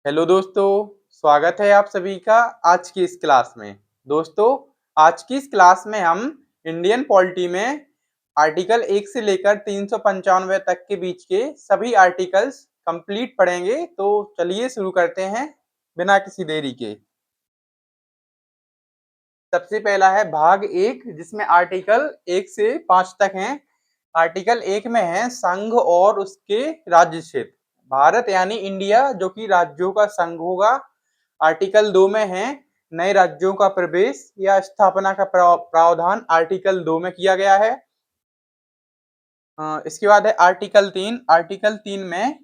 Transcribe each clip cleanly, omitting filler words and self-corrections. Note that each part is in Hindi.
हेलो दोस्तों, स्वागत है आप सभी का आज की इस क्लास में। दोस्तों, आज की इस क्लास में हम इंडियन पॉलिटी में आर्टिकल 1 से लेकर 395 तक के बीच के सभी आर्टिकल्स कंप्लीट पढ़ेंगे। तो चलिए शुरू करते हैं बिना किसी देरी के। सबसे पहला है भाग 1, जिसमें आर्टिकल 1 से 5 तक हैं। आर्टिकल 1 में है संघ और उसके राज्य क्षेत्र। भारत यानी इंडिया जो कि राज्यों का संघ होगा। आर्टिकल 2 में है नए राज्यों का प्रवेश या स्थापना का प्रावधान आर्टिकल 2 में किया गया है। इसके बाद है आर्टिकल 3। आर्टिकल 3 में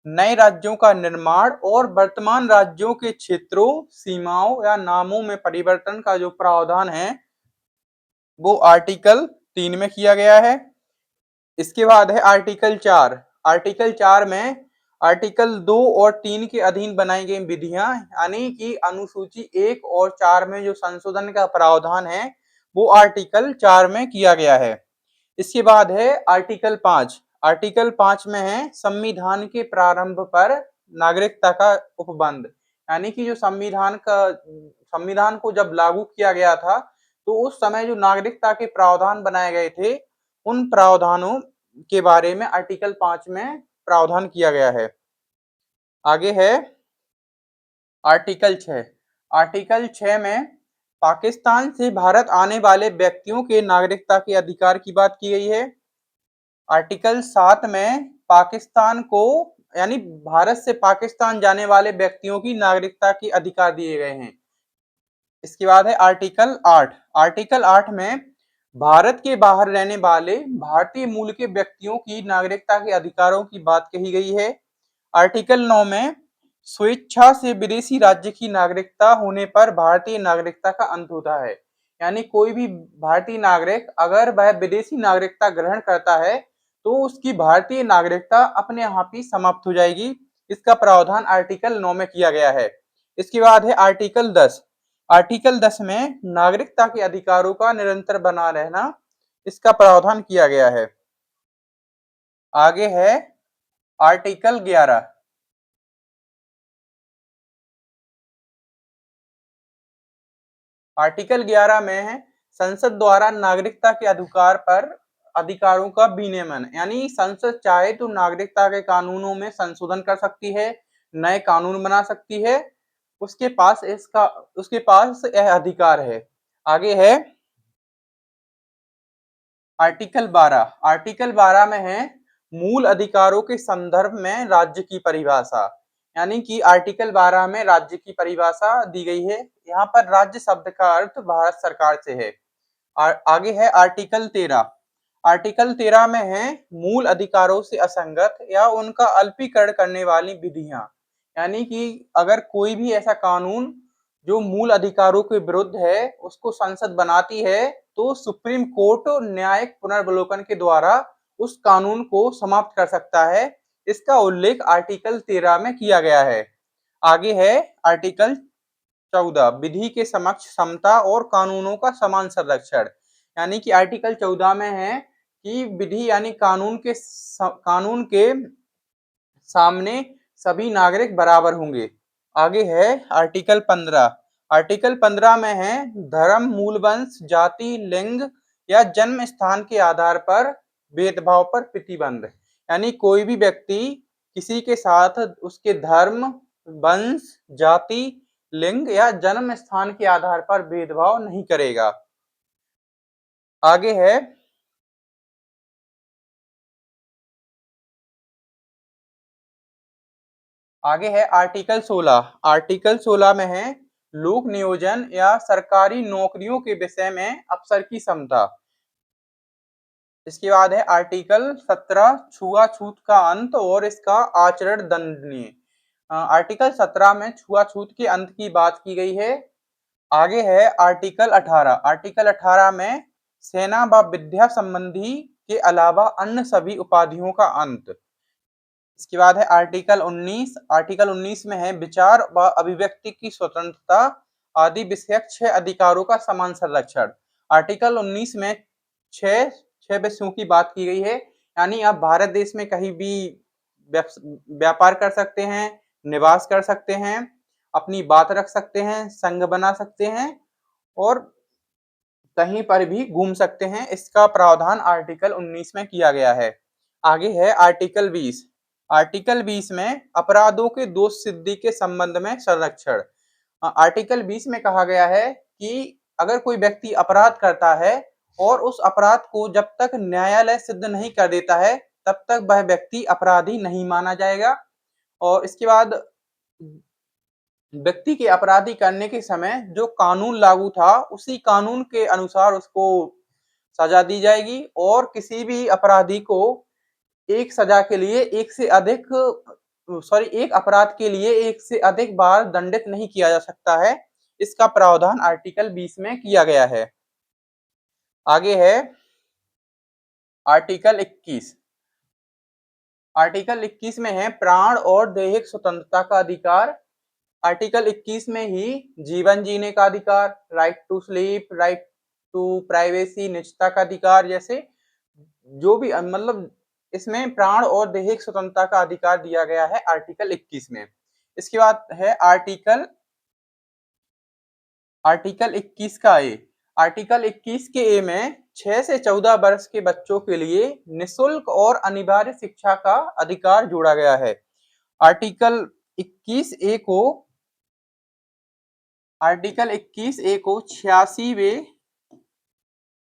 नए राज्यों का निर्माण और वर्तमान राज्यों के क्षेत्रों, सीमाओं या नामों में परिवर्तन का जो प्रावधान है वो आर्टिकल 3 में किया गया है। इसके बाद है आर्टिकल 4। आर्टिकल 4 में आर्टिकल 2 और 3 के अधीन बनाई गई विधियां यानी कि अनुसूची 1 और 4 में जो संशोधन का प्रावधान है वो आर्टिकल 4 में किया गया है। इसके बाद है आर्टिकल 5। आर्टिकल 5 में है संविधान के प्रारंभ पर नागरिकता का उपबंध, यानी कि जो संविधान को जब लागू किया गया था तो उस समय जो नागरिकता के प्रावधान बनाए गए थे उन प्रावधानों के बारे में आर्टिकल 5 में प्रावधान किया गया है। आगे है आर्टिकल 6। आर्टिकल 6 में पाकिस्तान से भारत आने वाले व्यक्तियों के नागरिकता के अधिकार की बात की गई है। आर्टिकल 7 में पाकिस्तान को यानी भारत से पाकिस्तान जाने वाले व्यक्तियों की नागरिकता के अधिकार दिए गए हैं। इसके बाद है आर्टिकल 8। आर्टिकल 8 में भारत के बाहर रहने वाले भारतीय मूल के व्यक्तियों की नागरिकता के अधिकारों की बात कही गई है। आर्टिकल 9 में स्वेच्छा से विदेशी राज्य की नागरिकता होने पर भारतीय नागरिकता का अंत होता है, यानी कोई भी भारतीय नागरिक अगर वह विदेशी नागरिकता ग्रहण करता है तो उसकी भारतीय नागरिकता अपने आप ही समाप्त हो जाएगी। इसका प्रावधान आर्टिकल 9 में किया गया है। इसके बाद है आर्टिकल 10। आर्टिकल 10 में नागरिकता के अधिकारों का निरंतर बना रहना, इसका प्रावधान किया गया है। आगे है आर्टिकल 11। आर्टिकल 11 में है संसद द्वारा नागरिकता के अधिकारों का विनियमन, यानी संसद चाहे तो नागरिकता के कानूनों में संशोधन कर सकती है, नए कानून बना सकती है, उसके पास यह अधिकार है। आगे है आर्टिकल 12। आर्टिकल 12 में है मूल अधिकारों के संदर्भ में राज्य की परिभाषा, यानी कि आर्टिकल 12 में राज्य की परिभाषा दी गई है। यहाँ पर राज्य शब्द का अर्थ भारत सरकार से है। आगे है आर्टिकल 13। आर्टिकल 13 में है मूल अधिकारों से असंगत या उनका अल्पीकरण करने वाली विधियां, यानी कि अगर कोई भी ऐसा कानून जो मूल अधिकारों के विरुद्ध है उसको संसद बनाती है तो सुप्रीम कोर्ट न्यायिक पुनर्वलोकन के द्वारा उस कानून को समाप्त कर सकता है। इसका उल्लेख आर्टिकल 13 में किया गया है। आगे है आर्टिकल 14। विधि के समक्ष समता और कानूनों का समान संरक्षण, यानी कि आर्टिकल 14 में है कि विधि यानी कानून के सामने सभी नागरिक बराबर होंगे। आगे है आर्टिकल 15। आर्टिकल 15 में है धर्म, मूल वंश, जाति, लिंग या जन्म स्थान के आधार पर भेदभाव पर प्रतिबंध, यानी कोई भी व्यक्ति किसी के साथ उसके धर्म, वंश, जाति, लिंग या जन्म स्थान के आधार पर भेदभाव नहीं करेगा। आगे है आर्टिकल 16। आर्टिकल 16 में है लोक नियोजन या सरकारी नौकरियों के विषय में अफसर की क्षमता। इसके बाद है आर्टिकल 17। छुआछूत का अंत और इसका आचरण दंडनीय। आर्टिकल 17 में छुआछूत के अंत की बात की गई है। आगे है आर्टिकल 18। आर्टिकल 18 में सेना व विद्या संबंधी के अलावा अन्य सभी उपाधियों का अंत। इसके बाद है आर्टिकल 19। आर्टिकल 19 में है विचार व अभिव्यक्ति की स्वतंत्रता आदि विषयक 6 अधिकारों का समान संरक्षण। आर्टिकल 19 में छह विषयों की बात की गई है, यानी आप भारत देश में कहीं भी व्यापार कर सकते हैं, निवास कर सकते हैं, अपनी बात रख सकते हैं, संघ बना सकते हैं और कहीं पर भी घूम सकते हैं। इसका प्रावधान आर्टिकल 19 में किया गया है। आगे है आर्टिकल 20। आर्टिकल 20 में अपराधों के दोष सिद्धि के संबंध में संरक्षण। आर्टिकल 20 में कहा गया है कि अगर कोई व्यक्ति अपराध करता है और उस अपराध को जब तक न्यायालय सिद्ध नहीं कर देता है तब तक वह व्यक्ति अपराधी नहीं माना जाएगा और इसके बाद व्यक्ति के अपराधी करने के समय जो कानून लागू था उसी कानून के अनुसार उसको सजा दी जाएगी और किसी भी अपराधी को एक सजा के लिए एक अपराध के लिए एक से अधिक बार दंडित नहीं किया जा सकता है। इसका प्रावधान आर्टिकल 20 में किया गया है। आगे है आर्टिकल 21। आर्टिकल 21 में है प्राण और दैहिक स्वतंत्रता का अधिकार। आर्टिकल 21 में ही जीवन जीने का अधिकार, right to sleep, right to privacy, निजता का अधिकार जैसे जो भी मतलब इसमें प्राण और दैहिक स्वतंत्रता का अधिकार दिया गया है आर्टिकल 21 में। इसके बाद है आर्टिकल 21 का ए। आर्टिकल 21 के ए में 6 से 14 वर्ष के बच्चों के लिए निःशुल्क और अनिवार्य शिक्षा का अधिकार जोड़ा गया है। आर्टिकल 21 ए को 86वें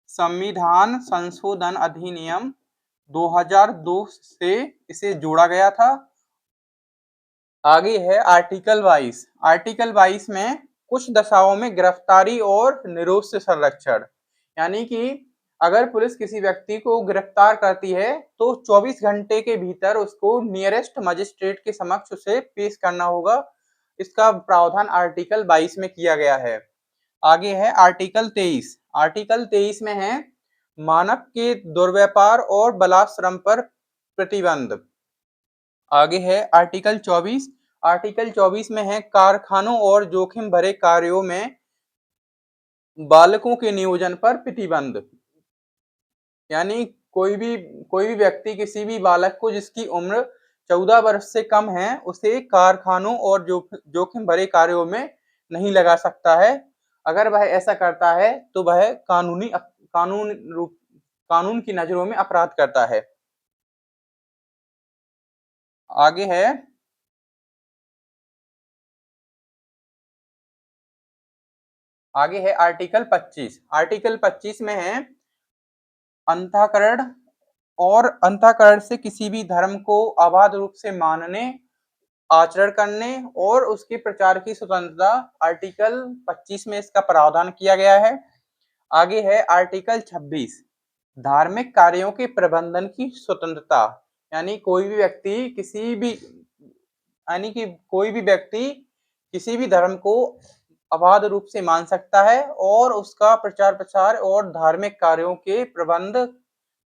संविधान संशोधन अधिनियम 2002 से इसे जोड़ा गया था। आगे है आर्टिकल 22। आर्टिकल 22 में कुछ दशाओं में गिरफ्तारी और निरोध से संरक्षण, यानी कि अगर पुलिस किसी व्यक्ति को गिरफ्तार करती है तो 24 घंटे के भीतर उसको नियरेस्ट मजिस्ट्रेट के समक्ष उसे पेश करना होगा। इसका प्रावधान आर्टिकल 22 में किया गया है। आगे है आर्टिकल 23। आर्टिकल 23 में है मानव के दुर्व्यापार और बलात्श्रम पर प्रतिबंध। आगे है आर्टिकल 24। आर्टिकल 24 में है कारखानों और जोखिम भरे कार्यों में बालकों के नियोजन पर प्रतिबंध, यानी कोई भी व्यक्ति किसी भी बालक को जिसकी उम्र 14 वर्ष से कम है उसे कारखानों और जोखिम भरे कार्यों में नहीं लगा सकता है। अगर वह ऐसा करता है तो वह कानून की नजरों में अपराध करता है। आगे है आर्टिकल 25। आर्टिकल 25 में है अंतःकरण से किसी भी धर्म को अबाध रूप से मानने, आचरण करने और उसके प्रचार की स्वतंत्रता। आर्टिकल 25 में इसका प्रावधान किया गया है। आगे है आर्टिकल 26। धार्मिक कार्यों के प्रबंधन की स्वतंत्रता, यानी कोई भी व्यक्ति किसी भी धर्म को अबाध रूप से मान सकता है और उसका प्रचार प्रसार और धार्मिक कार्यों के प्रबंध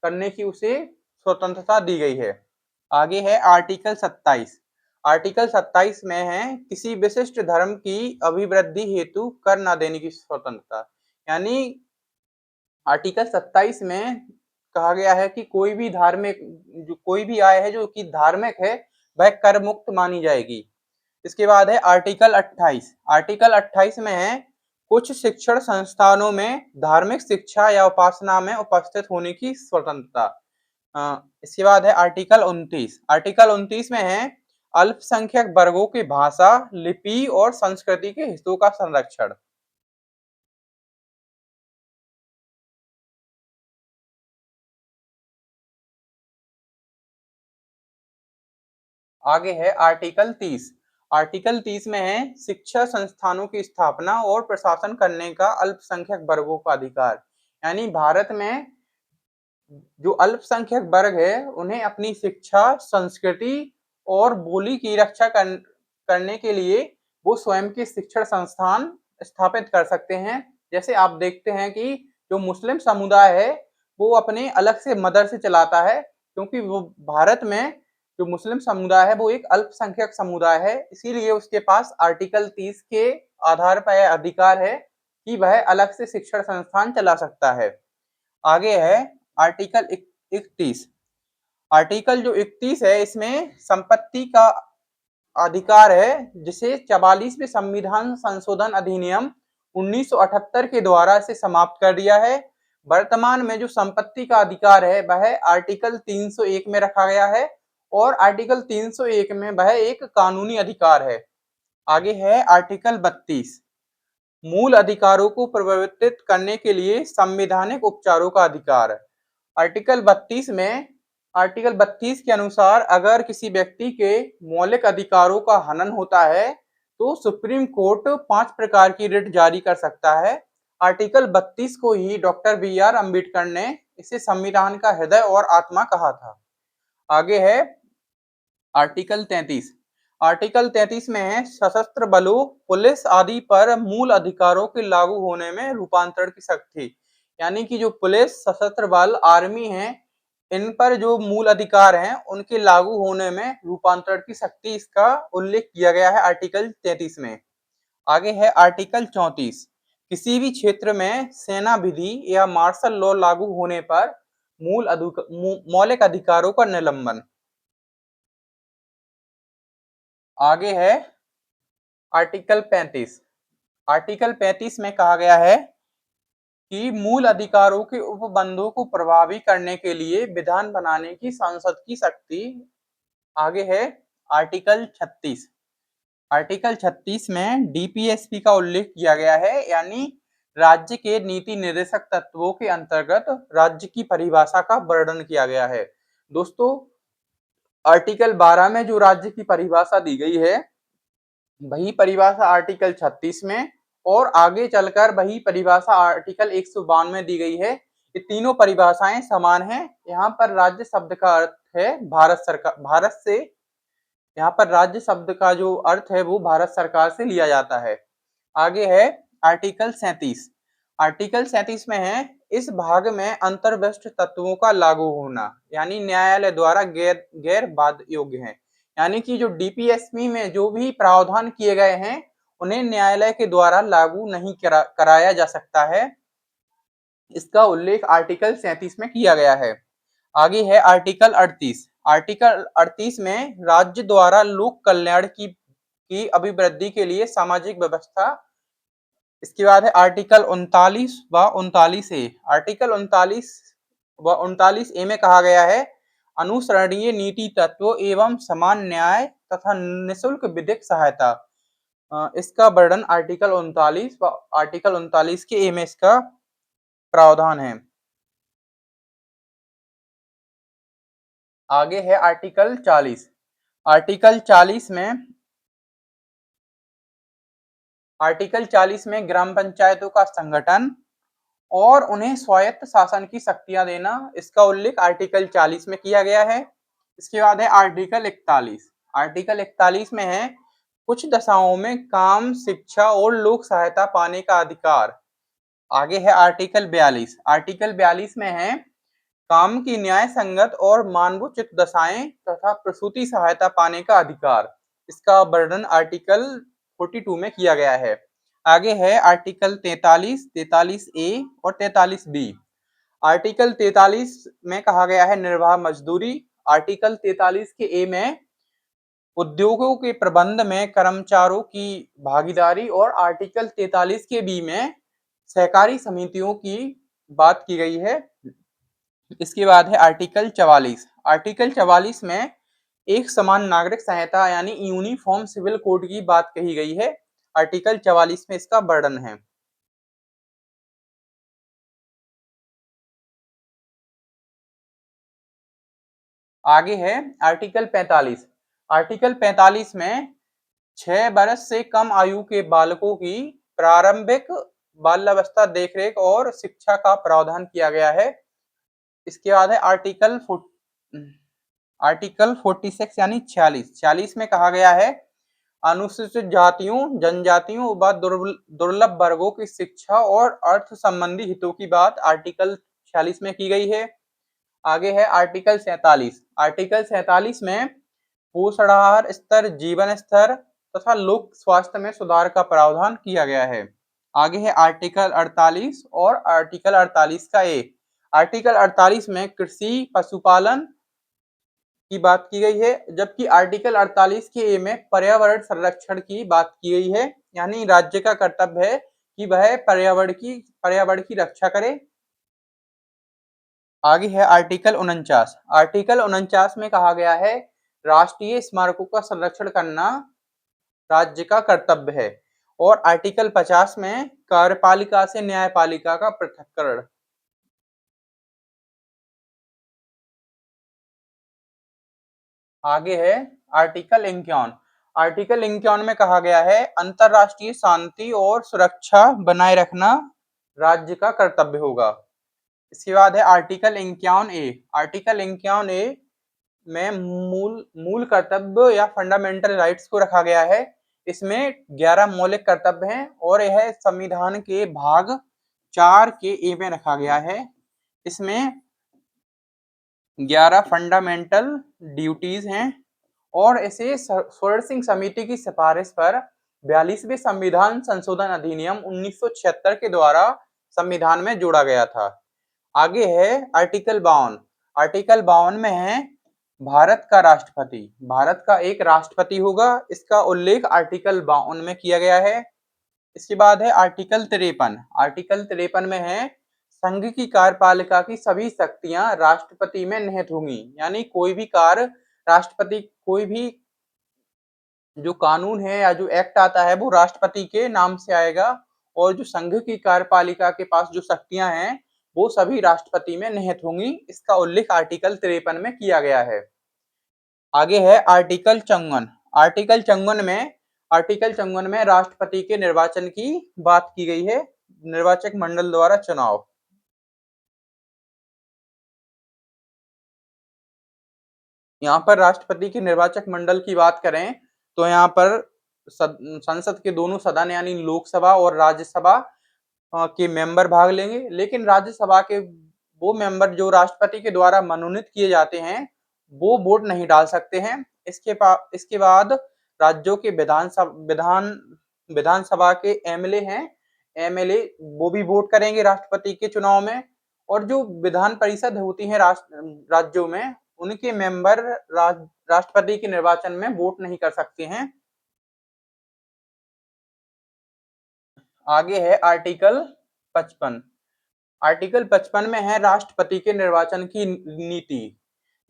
करने की उसे स्वतंत्रता दी गई है। आगे है आर्टिकल 27। आर्टिकल 27 में है किसी विशिष्ट धर्म की अभिवृद्धि हेतु कर न देने की स्वतंत्रता, यानी आर्टिकल 27 में कहा गया है कि कोई भी आय है जो कि धार्मिक है वह कर मुक्त मानी जाएगी। इसके बाद है आर्टिकल 28। आर्टिकल 28 में है कुछ शिक्षण संस्थानों में धार्मिक शिक्षा या उपासना में उपस्थित होने की स्वतंत्रता। इसके बाद है आर्टिकल 29। आर्टिकल 29 में है अल्पसंख्यक वर्गों की भाषा, लिपि और संस्कृति के हितों का संरक्षण। आगे है आर्टिकल 30। आर्टिकल 30 में है शिक्षा संस्थानों की स्थापना और प्रशासन करने का अल्पसंख्यक वर्गों का अधिकार, यानी भारत में जो अल्पसंख्यक वर्ग है उन्हें अपनी शिक्षा, संस्कृति और बोली की रक्षा करने के लिए वो स्वयं के शिक्षण संस्थान स्थापित कर सकते हैं। जैसे आप देखते हैं कि जो मुस्लिम समुदाय है वो अपने अलग से मदरसे चलाता है, क्योंकि वो भारत में जो मुस्लिम समुदाय है वो एक अल्पसंख्यक समुदाय है, इसीलिए उसके पास आर्टिकल 30 के आधार पर अधिकार है कि वह अलग से शिक्षण संस्थान चला सकता है। आगे है आर्टिकल 31। आर्टिकल जो 31 है इसमें अधिकार है जिसे 44वें संविधान संशोधन अधिनियम 1978 के द्वारा इसे समाप्त कर दिया है। वर्तमान में जो संपत्ति का अधिकार है वह आर्टिकल 301 में रखा गया है और आर्टिकल 301 में वह एक कानूनी अधिकार है। आगे है आर्टिकल 32, मूल अधिकारों को परिवर्तित करने के लिए संवैधानिक उपचारों का अधिकार। आर्टिकल 32 के अनुसार अगर किसी व्यक्ति के मौलिक अधिकारों का हनन होता है तो सुप्रीम कोर्ट 5 प्रकार की रिट जारी कर सकता है। आर्टिकल 32 को ही डॉक्टर BR अम्बेडकर ने इसे संविधान का हृदय और आत्मा कहा था। आगे है आर्टिकल 33। आर्टिकल 33 में है सशस्त्र बलों, पुलिस आदि पर मूल अधिकारों के लागू होने में रूपांतरण की शक्ति। यानी कि जो पुलिस, सशस्त्र बल, आर्मी है, इन पर जो मूल अधिकार हैं उनके लागू होने में रूपांतरण की शक्ति, इसका उल्लेख किया गया है आर्टिकल 33 में। आगे है आर्टिकल 34। किसी भी क्षेत्र में सेना विधि या मार्शल लॉ लागू होने पर मौलिक अधिकारों का निलंबन। आगे है आर्टिकल 35। आर्टिकल 35 में कहा गया है कि मूल अधिकारों के उपबंधों को प्रभावी करने के लिए विधान बनाने की संसद की शक्ति। आगे है आर्टिकल 36। आर्टिकल 36 में DPSP का उल्लेख किया गया है, यानी राज्य के नीति निर्देशक तत्वों के अंतर्गत राज्य की परिभाषा का वर्णन किया गया है। दोस्तों, आर्टिकल 12 में जो राज्य की परिभाषा दी गई है वही परिभाषा आर्टिकल 36 में और आगे चलकर वही परिभाषा आर्टिकल 192 दी गई है। ये तीनों परिभाषाएं समान हैं। यहाँ पर राज्य शब्द का अर्थ है भारत सरकार, भारत से यहाँ पर राज्य शब्द का जो अर्थ है वो भारत सरकार से लिया जाता है। आगे है आर्टिकल 37। आर्टिकल 37 में है इस भाग में अंतर्विष्ट तत्वों का लागू होना, यानी न्यायालय द्वारा गैर बाध्य योग्य है। यानी कि जो DPSP में जो भी प्रावधान किए गए हैं उन्हें न्यायालय के द्वारा लागू नहीं कराया जा सकता है। इसका उल्लेख आर्टिकल 37 में किया गया है। आगे है आर्टिकल 38। आर्टिकल 38 में राज्य द्वारा लोक कल्याण की अभिवृद्धि के लिए सामाजिक व्यवस्था। इसके बाद है आर्टिकल 39 व 39A। आर्टिकल 39 व 39A में कहा गया है अनुसरणीय नीति तत्व एवं समान न्याय तथा निःशुल्क विधिक सहायता। इसका वर्णन आर्टिकल 39 व आर्टिकल 39 के A में इसका प्रावधान है। आगे है आर्टिकल 40। आर्टिकल 40 में ग्राम पंचायतों का संगठन और उन्हें स्वायत्त शासन की शक्तियां देना, इसका उल्लेख आर्टिकल 40 में किया गया है। इसके बाद है आर्टिकल 41। आर्टिकल 41 में है कुछ दशाओं में काम, शिक्षा और लोक सहायता पाने का अधिकार। आगे है आर्टिकल 42। आर्टिकल 42 में है काम की न्याय संगत और मानवोचित दशाएं तथा प्रसूति सहायता पाने का अधिकार। इसका वर्णन आर्टिकल 42 में किया गया है। आगे है आर्टिकल 43, 43A और 43B। आर्टिकल 43 में कहा गया है निर्वाह मजदूरी। आर्टिकल 43 के A में उद्योगों के प्रबंध में कर्मचारियों की भागीदारी और आर्टिकल 43 के B में सहकारी समितियों की बात की गई है। इसके बाद है आर्टिकल 44। आर्टिकल 44 में एक समान नागरिक संहिता यानी यूनिफॉर्म सिविल कोड की बात कही गई है। आर्टिकल 44 में इसका वर्णन है। आगे है आर्टिकल 45। आर्टिकल 45 में 6 वर्ष से कम आयु के बालकों की प्रारंभिक बाल्यावस्था देखरेख और शिक्षा का प्रावधान किया गया है। इसके बाद है आर्टिकल 46 यानी 46 में कहा गया है अनुसूचित जातियों, जनजातियों व दुर्लभ वर्गों की शिक्षा और अर्थ संबंधी हितों की बात आर्टिकल 46 में की गई है। आगे है आर्टिकल 47। आर्टिकल 47 में पोषणाहार स्तर, जीवन स्तर तथा लोक स्वास्थ्य में सुधार का प्रावधान किया गया है। आगे है आर्टिकल 48 और आर्टिकल 48 का A। आर्टिकल 48 में कृषि, पशुपालन की बात की गई है, जबकि आर्टिकल 48 के ए में पर्यावरण संरक्षण की बात की गई है, यानी राज्य का कर्तव्य है कि वह पर्यावरण की रक्षा करे। आगे है आर्टिकल 49। आर्टिकल 49 में कहा गया है राष्ट्रीय स्मारकों का संरक्षण करना राज्य का कर्तव्य है। और आर्टिकल 50 में कार्यपालिका से न्यायपालिका का पृथक्करण। आगे है आर्टिकल 51। आर्टिकल 51 में कहा गया है अंतरराष्ट्रीय शांति और सुरक्षा बनाए रखना राज्य का कर्तव्य होगा। इसके बाद है आर्टिकल 51 ए। आर्टिकल 51 ए में मूल कर्तव्य या फंडामेंटल राइट्स को रखा गया है। इसमें 11 मौलिक कर्तव्य हैं और यह संविधान के भाग 4 के ए में रखा गया है। इसमें 11 फंडामेंटल ड्यूटीज हैं और इसे स्वर्ण सिंह समिति की सिफारिश पर 42वें संविधान संशोधन अधिनियम 1976 के द्वारा संविधान में जोड़ा गया था। आगे है आर्टिकल 52। आर्टिकल 52 में है भारत का राष्ट्रपति। भारत का एक राष्ट्रपति होगा, इसका उल्लेख आर्टिकल 52 में किया गया है। इसके बाद है आर्टिकल 53। आर्टिकल 53 में है संघ की कार्यपालिका की सभी शक्तियां राष्ट्रपति में निहित होंगी, यानी कोई भी कार्य राष्ट्रपति, कोई भी जो कानून है या जो एक्ट आता है वो राष्ट्रपति के नाम से आएगा और जो संघ की कार्यपालिका के पास जो शक्तियां हैं वो सभी राष्ट्रपति में निहित होंगी। इसका उल्लेख आर्टिकल 53 में किया गया है। आगे है आर्टिकल 54। आर्टिकल 54 में राष्ट्रपति के निर्वाचन की बात की गई है, निर्वाचक मंडल द्वारा चुनाव। यहाँ पर राष्ट्रपति के निर्वाचक मंडल की बात करें तो यहाँ पर संसद के दोनों सदन यानी लोकसभा और राज्यसभा के मेंबर भाग लेंगे, लेकिन राज्यसभा के वो मेंबर जो राष्ट्रपति के द्वारा मनोनीत किए जाते हैं वो वोट नहीं डाल सकते हैं। इसके बाद राज्यों के विधानसभा के एमएलए हैं, एमएलए वो भी वोट करेंगे राष्ट्रपति के चुनाव में। और जो विधान परिषद होती है राज्यों में, उनके मेंबर राष्ट्रपति के निर्वाचन में वोट नहीं कर सकते हैं। आगे है आर्टिकल 55। आर्टिकल 55 में है राष्ट्रपति के निर्वाचन की नीति।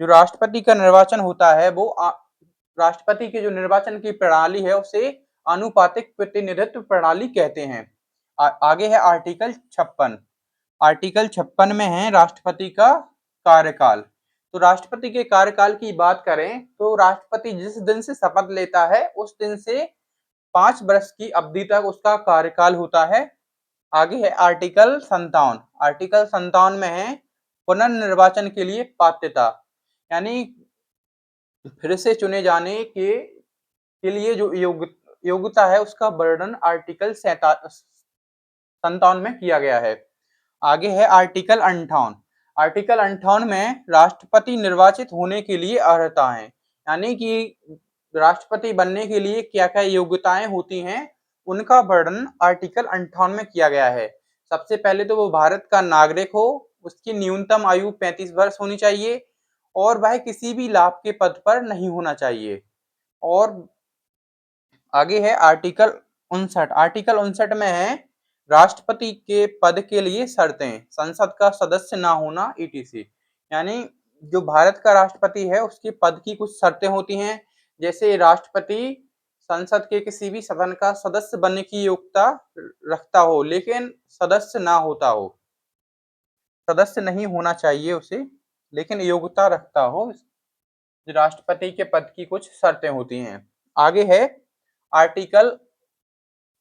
जो राष्ट्रपति का निर्वाचन होता है वो राष्ट्रपति के जो निर्वाचन की प्रणाली है उसे आनुपातिक प्रतिनिधित्व प्रणाली कहते हैं। आगे है आर्टिकल 56। आर्टिकल 56 में है राष्ट्रपति का कार्यकाल। तो राष्ट्रपति के कार्यकाल की बात करें तो राष्ट्रपति जिस दिन से शपथ लेता है उस दिन से 5 वर्ष की अवधि तक उसका कार्यकाल होता है। आगे है आर्टिकल 57। आर्टिकल 57 में है पुनर्निर्वाचन के लिए पात्रता, यानी फिर से चुने जाने के लिए जो योग्यता है उसका वर्णन आर्टिकल 57 में किया गया है। आगे है आर्टिकल 58। आर्टिकल 58 में राष्ट्रपति निर्वाचित होने के लिए अर्हता है, यानी कि राष्ट्रपति बनने के लिए क्या क्या योग्यताएं होती हैं उनका वर्णन आर्टिकल 58 में किया गया है। सबसे पहले तो वो भारत का नागरिक हो, उसकी न्यूनतम आयु 35 वर्ष होनी चाहिए और वह किसी भी लाभ के पद पर नहीं होना चाहिए। और आगे है आर्टिकल 59। आर्टिकल 59 में है राष्ट्रपति के पद के लिए शर्तें, संसद का सदस्य ना होना ईटीसी, यानी जो भारत का राष्ट्रपति है उसके पद की कुछ शर्तें होती हैं, जैसे राष्ट्रपति संसद के किसी भी सदन का सदस्य बनने की योग्यता रखता हो लेकिन सदस्य ना होता हो, सदस्य नहीं होना चाहिए उसे लेकिन योग्यता रखता हो। राष्ट्रपति के पद की कुछ शर्तें होती हैं। आगे है आर्टिकल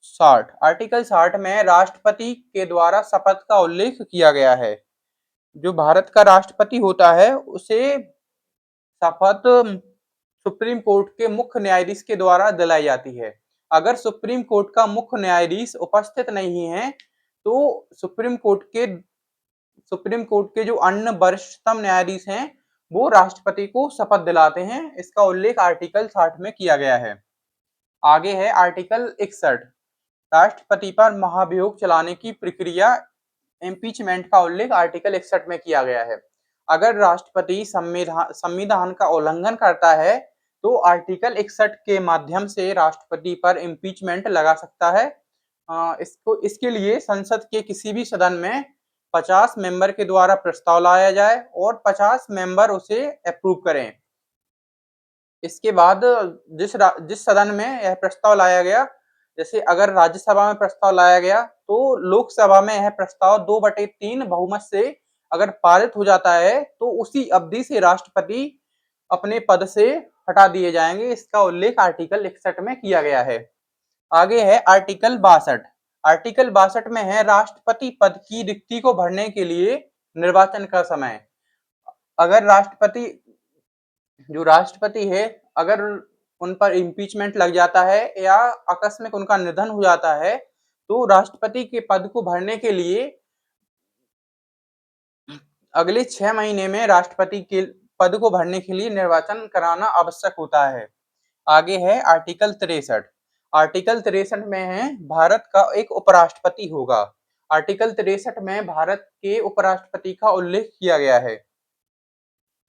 60। आर्टिकल 60 में राष्ट्रपति के द्वारा शपथ का उल्लेख किया गया है। जो भारत का राष्ट्रपति होता है उसे शपथ सुप्रीम कोर्ट के मुख्य न्यायाधीश के द्वारा दिलाई जाती है। अगर सुप्रीम कोर्ट का मुख्य न्यायाधीश उपस्थित नहीं है तो सुप्रीम कोर्ट के जो अन्य वरिष्ठतम न्यायाधीश हैं वो राष्ट्रपति को शपथ दिलाते हैं। इसका उल्लेख आर्टिकल 60 में किया गया है। आगे है आर्टिकल 61। राष्ट्रपति पर महाभियोग चलाने की प्रक्रिया इम्पीचमेंट का उल्लेख आर्टिकल 61 में किया गया है। अगर राष्ट्रपति संविधान का उल्लंघन करता है तो आर्टिकल 61 के माध्यम से राष्ट्रपति पर इम्पीचमेंट लगा सकता है। इसके लिए संसद के किसी भी सदन में 50 मेंबर के द्वारा प्रस्ताव लाया जाए और 50 मेंबर उसे अप्रूव करें। इसके बाद जिस सदन में यह प्रस्ताव लाया गया, जैसे अगर राज्यसभा में प्रस्ताव लाया गया तो लोकसभा में यह प्रस्ताव 2/3 बहुमत से अगर पारित हो जाता है तो उसी अवधि से राष्ट्रपति अपने पद से हटा दिए जाएंगे। इसका उल्लेख आर्टिकल 61 में किया गया है। आगे है आर्टिकल 62। आर्टिकल 62 में है राष्ट्रपति पद की रिक्ति को भरने के लिए निर्वाचन का समय। अगर राष्ट्रपति है, अगर उन पर इम्पीचमेंट लग जाता है या आकस्मिक उनका निधन हो जाता है तो राष्ट्रपति के पद को भरने के लिए अगले 6 महीने में राष्ट्रपति के पद को भरने के लिए निर्वाचन कराना आवश्यक होता है। आगे है आर्टिकल 63। आर्टिकल 63 में है भारत का एक उपराष्ट्रपति होगा। आर्टिकल 63 में भारत के उपराष्ट्रपति का उल्लेख किया गया है।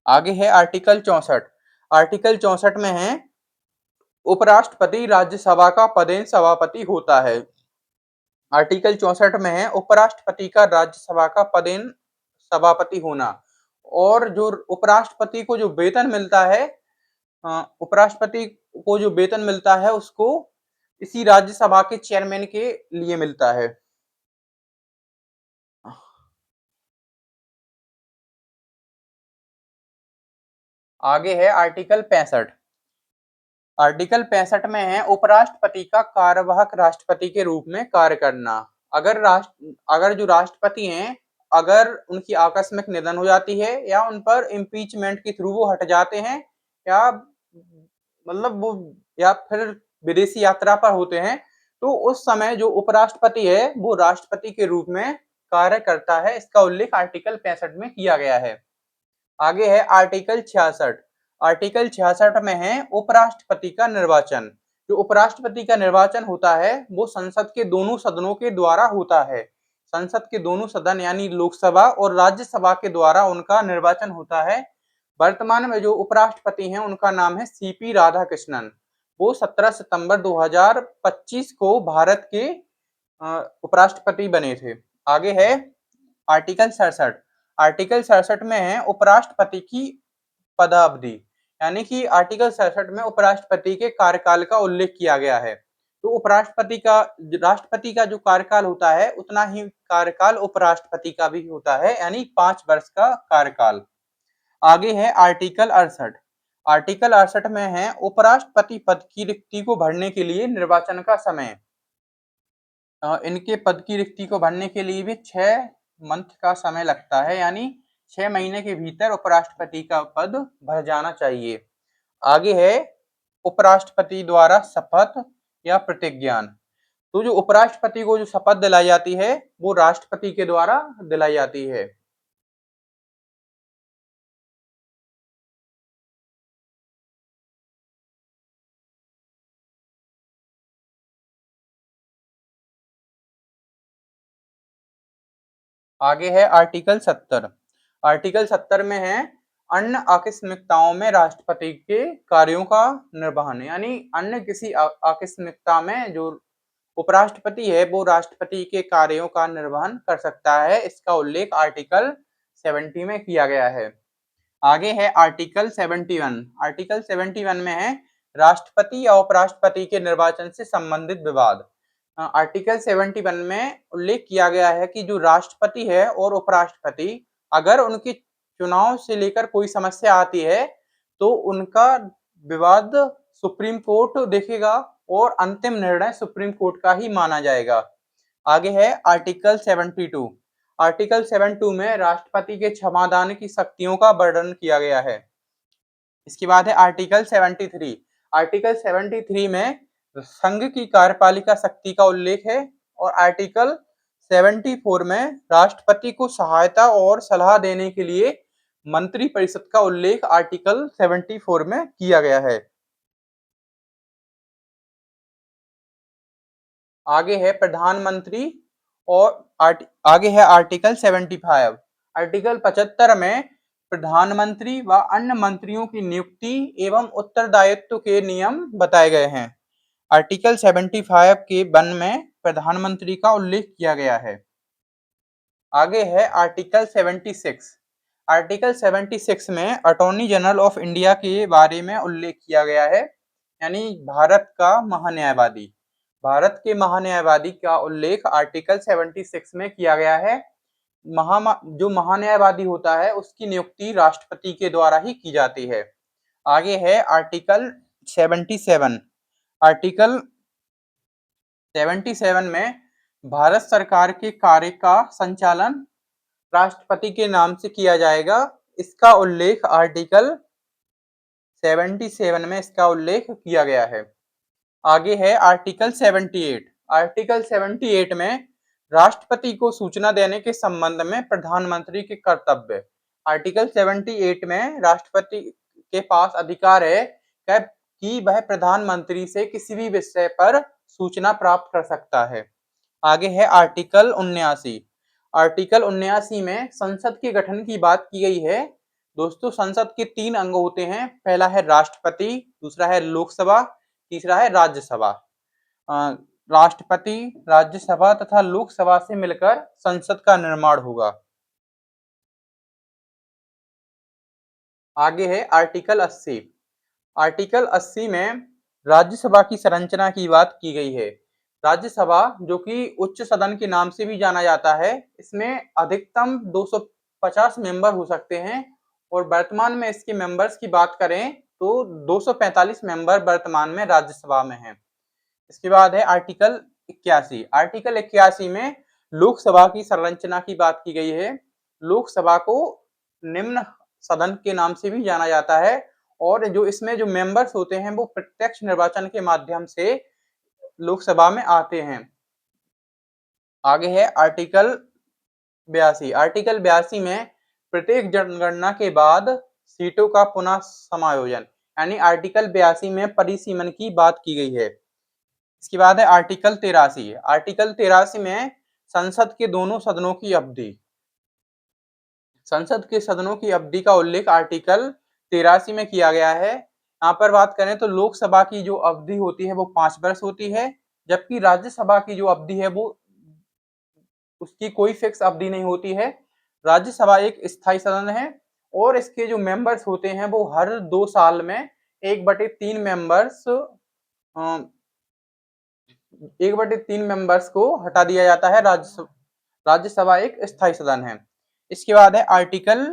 आगे है आर्टिकल 64। आर्टिकल 64 में है उपराष्ट्रपति राज्यसभा का पदेन सभापति होता है। आर्टिकल 64 में है उपराष्ट्रपति का राज्यसभा का पदेन सभापति होना। और जो उपराष्ट्रपति को जो वेतन मिलता है, उपराष्ट्रपति को जो वेतन मिलता है उसको इसी राज्यसभा के चेयरमैन के लिए मिलता है। आगे है आर्टिकल 65। आर्टिकल 65 में है उपराष्ट्रपति का कार्यवाहक राष्ट्रपति के रूप में कार्य करना। अगर जो राष्ट्रपति हैं, अगर उनकी आकस्मिक निधन हो जाती है या उन पर इम्पीचमेंट के थ्रू वो हट जाते हैं या मतलब वो या फिर विदेशी यात्रा पर होते हैं तो उस समय जो उपराष्ट्रपति है वो राष्ट्रपति के रूप में कार्य करता है। इसका उल्लेख आर्टिकल 65 में किया गया है। आगे है आर्टिकल 66। आर्टिकल 66 में है उपराष्ट्रपति का निर्वाचन। जो उपराष्ट्रपति का निर्वाचन होता है वो संसद के दोनों सदनों के द्वारा होता है। संसद के दोनों सदन यानी लोकसभा और राज्यसभा के द्वारा उनका निर्वाचन होता है। वर्तमान में जो उपराष्ट्रपति हैं उनका नाम है सीपी राधाकृष्णन। वो 17 सितंबर 2025 को भारत के उपराष्ट्रपति बने थे। आगे है आर्टिकल 67। आर्टिकल 67 में है उपराष्ट्रपति की पदावधि, यानी कि आर्टिकल 67 में उपराष्ट्रपति के कार्यकाल का उल्लेख किया गया है। तो राष्ट्रपति का जो कार्यकाल होता है उतना ही कार्यकाल उपराष्ट्रपति का भी होता है, यानी 5 वर्ष का कार्यकाल। आगे है आर्टिकल 68। आर्टिकल 68 में है उपराष्ट्रपति पद की रिक्ति को भरने के लिए निर्वाचन का समय। इनके पद की रिक्ति को भरने के लिए भी 6 मंथ का समय लगता है, यानी 6 महीने के भीतर उपराष्ट्रपति का पद भर जाना चाहिए। आगे है उपराष्ट्रपति द्वारा शपथ या प्रतिज्ञान। तो जो उपराष्ट्रपति को जो शपथ दिलाई जाती है वो राष्ट्रपति के द्वारा दिलाई जाती है। आगे है आर्टिकल 70। आर्टिकल 70 में है अन्य आकस्मिकताओं में राष्ट्रपति के कार्यों का निर्वहन, यानी अन्य किसी आकस्मिकता में जो उपराष्ट्रपति है वो राष्ट्रपति के कार्यों का निर्वहन कर सकता है। इसका उल्लेख आर्टिकल 70 में किया गया है। आगे है आर्टिकल 71। आर्टिकल 71 में है राष्ट्रपति या उपराष्ट्रपति के निर्वाचन से संबंधित विवाद। आर्टिकल 71 में उल्लेख किया गया है कि जो राष्ट्रपति है और उपराष्ट्रपति अगर उनके चुनाव से लेकर कोई समस्या आती है तो उनका विवाद सुप्रीम कोर्ट देखेगा और अंतिम निर्णय सुप्रीम कोर्ट का ही माना जाएगा। आगे है आर्टिकल 72। आर्टिकल 72 में राष्ट्रपति के क्षमादान की शक्तियों का वर्णन किया गया है। इसके बाद है आर्टिकल 73। आर्टिकल 73 में संघ की कार्यपालिका शक्ति का उल्लेख है और आर्टिकल 74 में राष्ट्रपति को सहायता और सलाह देने के लिए मंत्रिपरिषद का उल्लेख आर्टिकल 74 में किया गया है। आगे है प्रधानमंत्री और आगे है आर्टिकल 75। आर्टिकल 75 में प्रधानमंत्री व अन्य मंत्रियों की नियुक्ति एवं उत्तरदायित्व के नियम बताए गए हैं। आर्टिकल 75 के 1 में प्रधानमंत्री का उल्लेख किया गया है। आगे है आर्टिकल 76। आर्टिकल 76 में अटॉर्नी जनरल ऑफ इंडिया के बारे में उल्लेख किया गया है, यानी भारत का महान्यायवादी। भारत के महान्यायवादी का उल्लेख आर्टिकल 76 में किया गया है। जो महान्यायवादी होता है उसकी नियुक्ति राष्ट्रपति के द्वारा ही की जाती है। आगे है आर्टिकल 77। आर्टिकल 77 में भारत सरकार के कार्य का संचालन राष्ट्रपति के नाम से किया जाएगा। इसका उल्लेख आर्टिकल 77 में इसका उल्लेख किया गया है। आगे है आर्टिकल 78। आर्टिकल 78 में राष्ट्रपति को सूचना देने के संबंध में प्रधानमंत्री के कर्तव्य। आर्टिकल 78 में राष्ट्रपति के पास अधिकार है कि वह प्रधानमंत्री से किसी भी विषय पर सूचना प्राप्त कर सकता है। आगे है आर्टिकल 79। आर्टिकल 79 में संसद के गठन की बात की गई है। दोस्तों, संसद के 3 अंग होते हैं। पहला है राष्ट्रपति, दूसरा है लोकसभा, तीसरा है राज्यसभा। राष्ट्रपति, राज्यसभा तथा लोकसभा से मिलकर संसद का निर्माण होगा। आगे है आर्टिकल 80। आर्टिकल 80 में राज्यसभा की संरचना की बात की गई है। राज्यसभा, जो कि उच्च सदन के नाम से भी जाना जाता है, इसमें अधिकतम 250 मेंबर हो सकते हैं और वर्तमान में इसके मेंबर्स की बात करें तो 245 मेंबर वर्तमान में राज्यसभा में हैं। इसके बाद है आर्टिकल 81। आर्टिकल 81 में लोकसभा की संरचना की बात की गई है। लोकसभा को निम्न सदन के नाम से भी जाना जाता है और जो इसमें जो मेंबर्स होते हैं वो प्रत्यक्ष निर्वाचन के माध्यम से लोकसभा में आते हैं। आगे है आर्टिकल 82। आर्टिकल 82 में प्रत्येक जनगणना के बाद सीटों का पुनः समायोजन, यानी आर्टिकल 82 में परिसीमन की बात की गई है। इसके बाद है आर्टिकल 83। आर्टिकल 83 में संसद के दोनों सदनों की अवधि, संसद के सदनों की अवधि का उल्लेख आर्टिकल 83 में किया गया है। यहाँ पर बात करें तो लोकसभा की जो अवधि होती है वो 5 वर्ष होती है, जबकि राज्यसभा की जो अवधि है वो उसकी कोई फिक्स अवधि नहीं होती है। राज्यसभा एक स्थायी सदन है और इसके जो मेंबर्स होते हैं वो हर 2 साल में 1/3 मेंबर्स 1/3 मेंबर्स को हटा दिया जाता है। राज्यसभा एक स्थायी सदन है। इसके बाद है आर्टिकल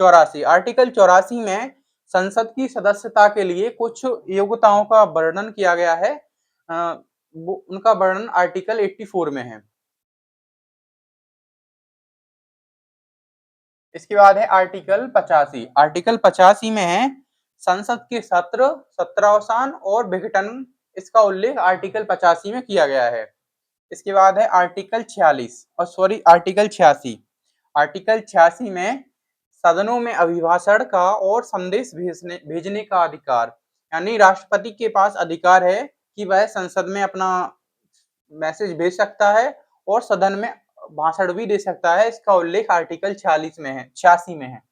84। आर्टिकल 84 में संसद की सदस्यता के लिए कुछ योग्यताओं का वर्णन किया गया है। उनका वर्णन आर्टिकल 84 में है। इसके बाद है आर्टिकल 85। आर्टिकल 85 में है संसद के सत्र, सत्रावसान और विघटन। इसका उल्लेख आर्टिकल 85 में किया गया है। इसके बाद है आर्टिकल 86। आर्टिकल 86 में सदनों में अभिभाषण का और संदेश भेजने का अधिकार, यानी राष्ट्रपति के पास अधिकार है कि वह संसद में अपना मैसेज भेज सकता है और सदन में भाषण भी दे सकता है। इसका उल्लेख आर्टिकल 86 में है।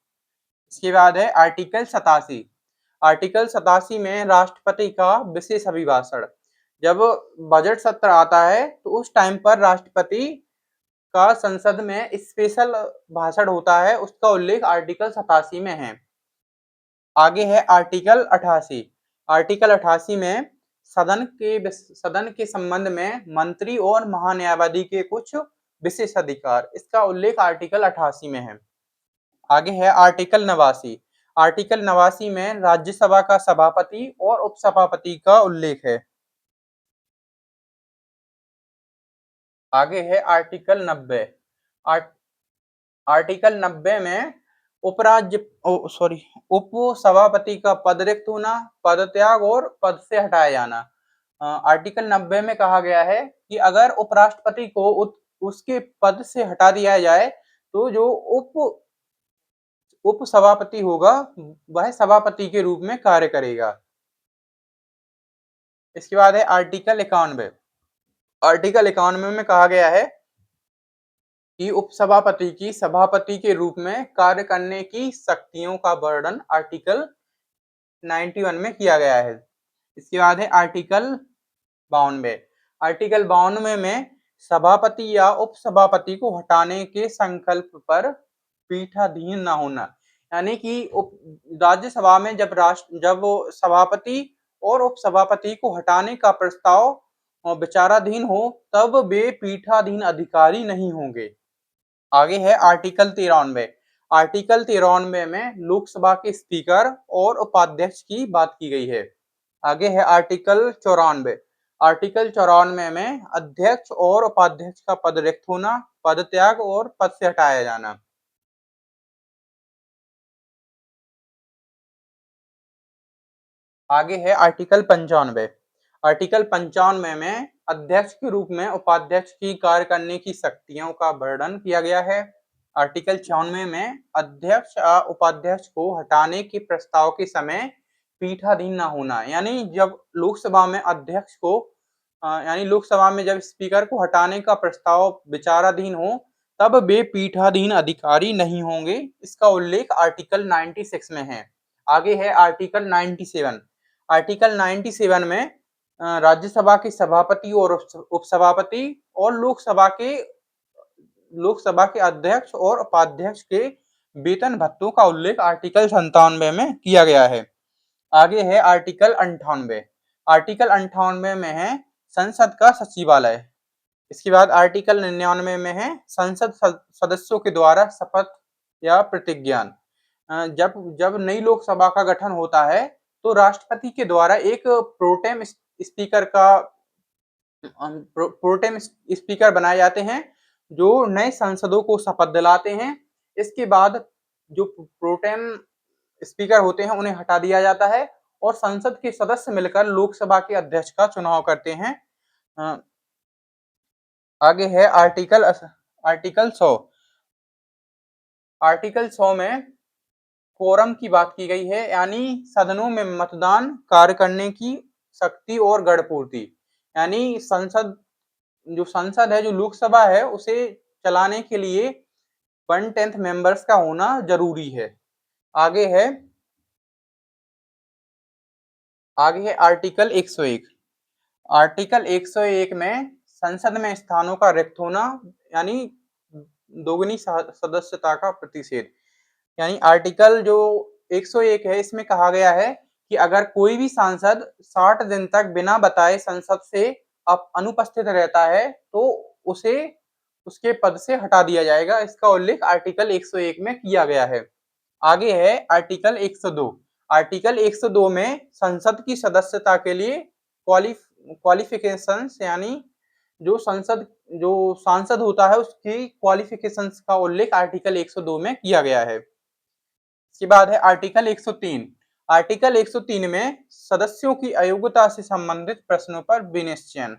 इसके बाद है आर्टिकल 87। आर्टिकल 87 में राष्ट्रपति का विशेष अभिभाषण। जब बजट सत्र आता है तो उस टाइम पर राष्ट्रपति का संसद में स्पेशल भाषण होता है, उसका उल्लेख आर्टिकल 87 में है। आगे है आर्टिकल 88। आर्टिकल 88 में सदन के संबंध में मंत्री और महान्यायवादी के कुछ विशेष अधिकार। इसका उल्लेख आर्टिकल 88 में है। आगे है आर्टिकल 89। आर्टिकल 89 में राज्यसभा का सभापति और उपसभापति का उल्लेख है। आगे है आर्टिकल 90। आर्टिकल 90 में उप सभापति का पद रिक्त होना, पदत्याग और पद से हटाया जाना। आर्टिकल 90 में कहा गया है कि अगर उपराष्ट्रपति को उसके पद से हटा दिया जाए तो जो उप सभापति होगा वह सभापति के रूप में कार्य करेगा। इसके बाद है आर्टिकल 91। आर्टिकल 91 में कहा गया है कि उपसभापति की सभापति के रूप में कार्य करने की शक्तियों का वर्णन आर्टिकल 91 में किया गया है। इसके बाद है आर्टिकल 92। आर्टिकल 92 में सभापति या उपसभापति को हटाने के संकल्प पर पीठाधीन न होना, यानी कि राज्यसभा में जब सभापति और उपसभापति को हटाने का प्रस्ताव विचाराधीन हो तब वे पीठाधीन अधिकारी नहीं होंगे। आगे है आर्टिकल 93। आर्टिकल 93 में लोकसभा के स्पीकर और उपाध्यक्ष की बात की गई है। आगे है आर्टिकल 94। आर्टिकल 94 में अध्यक्ष और उपाध्यक्ष का पद रिक्त होना, पदत्याग और पद से हटाया जाना। आगे है आर्टिकल 95। आर्टिकल 95 में अध्यक्ष के रूप में उपाध्यक्ष की कार्य करने की शक्तियों का वर्णन किया गया है। आर्टिकल 96 में अध्यक्ष उपाध्यक्ष को हटाने के प्रस्ताव के समय पीठाधीन न होना, यानी जब लोकसभा में अध्यक्ष को यानी लोकसभा में जब स्पीकर को हटाने का प्रस्ताव विचाराधीन हो तब वे पीठाधीन अधिकारी नहीं होंगे। इसका उल्लेख आर्टिकल 96 में है। आगे है आर्टिकल 97। आर्टिकल 97 में राज्यसभा के सभापति और उपसभापति और लोकसभा के अध्यक्ष और उपाध्यक्ष के वेतन भत्तों का उल्लेख आर्टिकल 97 में किया गया है। आगे है आर्टिकल 98। आर्टिकल 98 में है संसद का सचिवालय। इसके बाद आर्टिकल 99 में है संसद सदस्यों के द्वारा शपथ या प्रतिज्ञान। जब नई लोकसभा का गठन होता है तो राष्ट्रपति के द्वारा एक प्रोटेम स्पीकर बनाए जाते हैं जो नए सांसदों को शपथ दिलाते हैं। इसके बाद जो प्रोटेम स्पीकर होते हैं उन्हें हटा दिया जाता है और संसद के सदस्य मिलकर लोकसभा के अध्यक्ष का चुनाव करते हैं। आगे है आर्टिकल 100। आर्टिकल 100 में कोरम की बात की गई है, यानी सदनों में मतदान कार्य करने की शक्ति और गणपूर्ति, यानी संसद है, जो लोकसभा है, उसे चलाने के लिए 1/10 मेंबर्स का होना जरूरी है। आगे है आर्टिकल 101। आर्टिकल 101 में संसद में स्थानों का रिक्त होना, यानी दोगुनी सदस्यता का प्रतिषेध, यानी आर्टिकल जो 101 है इसमें कहा गया है कि अगर कोई भी सांसद 60 दिन तक बिना बताए संसद से अनुपस्थित रहता है तो उसे उसके पद से हटा दिया जाएगा। इसका उल्लेख आर्टिकल 101 में किया गया है। आगे है आर्टिकल 102। आर्टिकल 102 में संसद की सदस्यता के लिए क्वालिफिकेशंस, यानी जो सांसद होता है उसकी क्वालिफिकेशंस का उल्लेख आर्टिकल 102 में किया गया है। इसके बाद है आर्टिकल 103। आर्टिकल 103 में सदस्यों की अयोग्यता से संबंधित प्रश्नों पर विनिश्चय।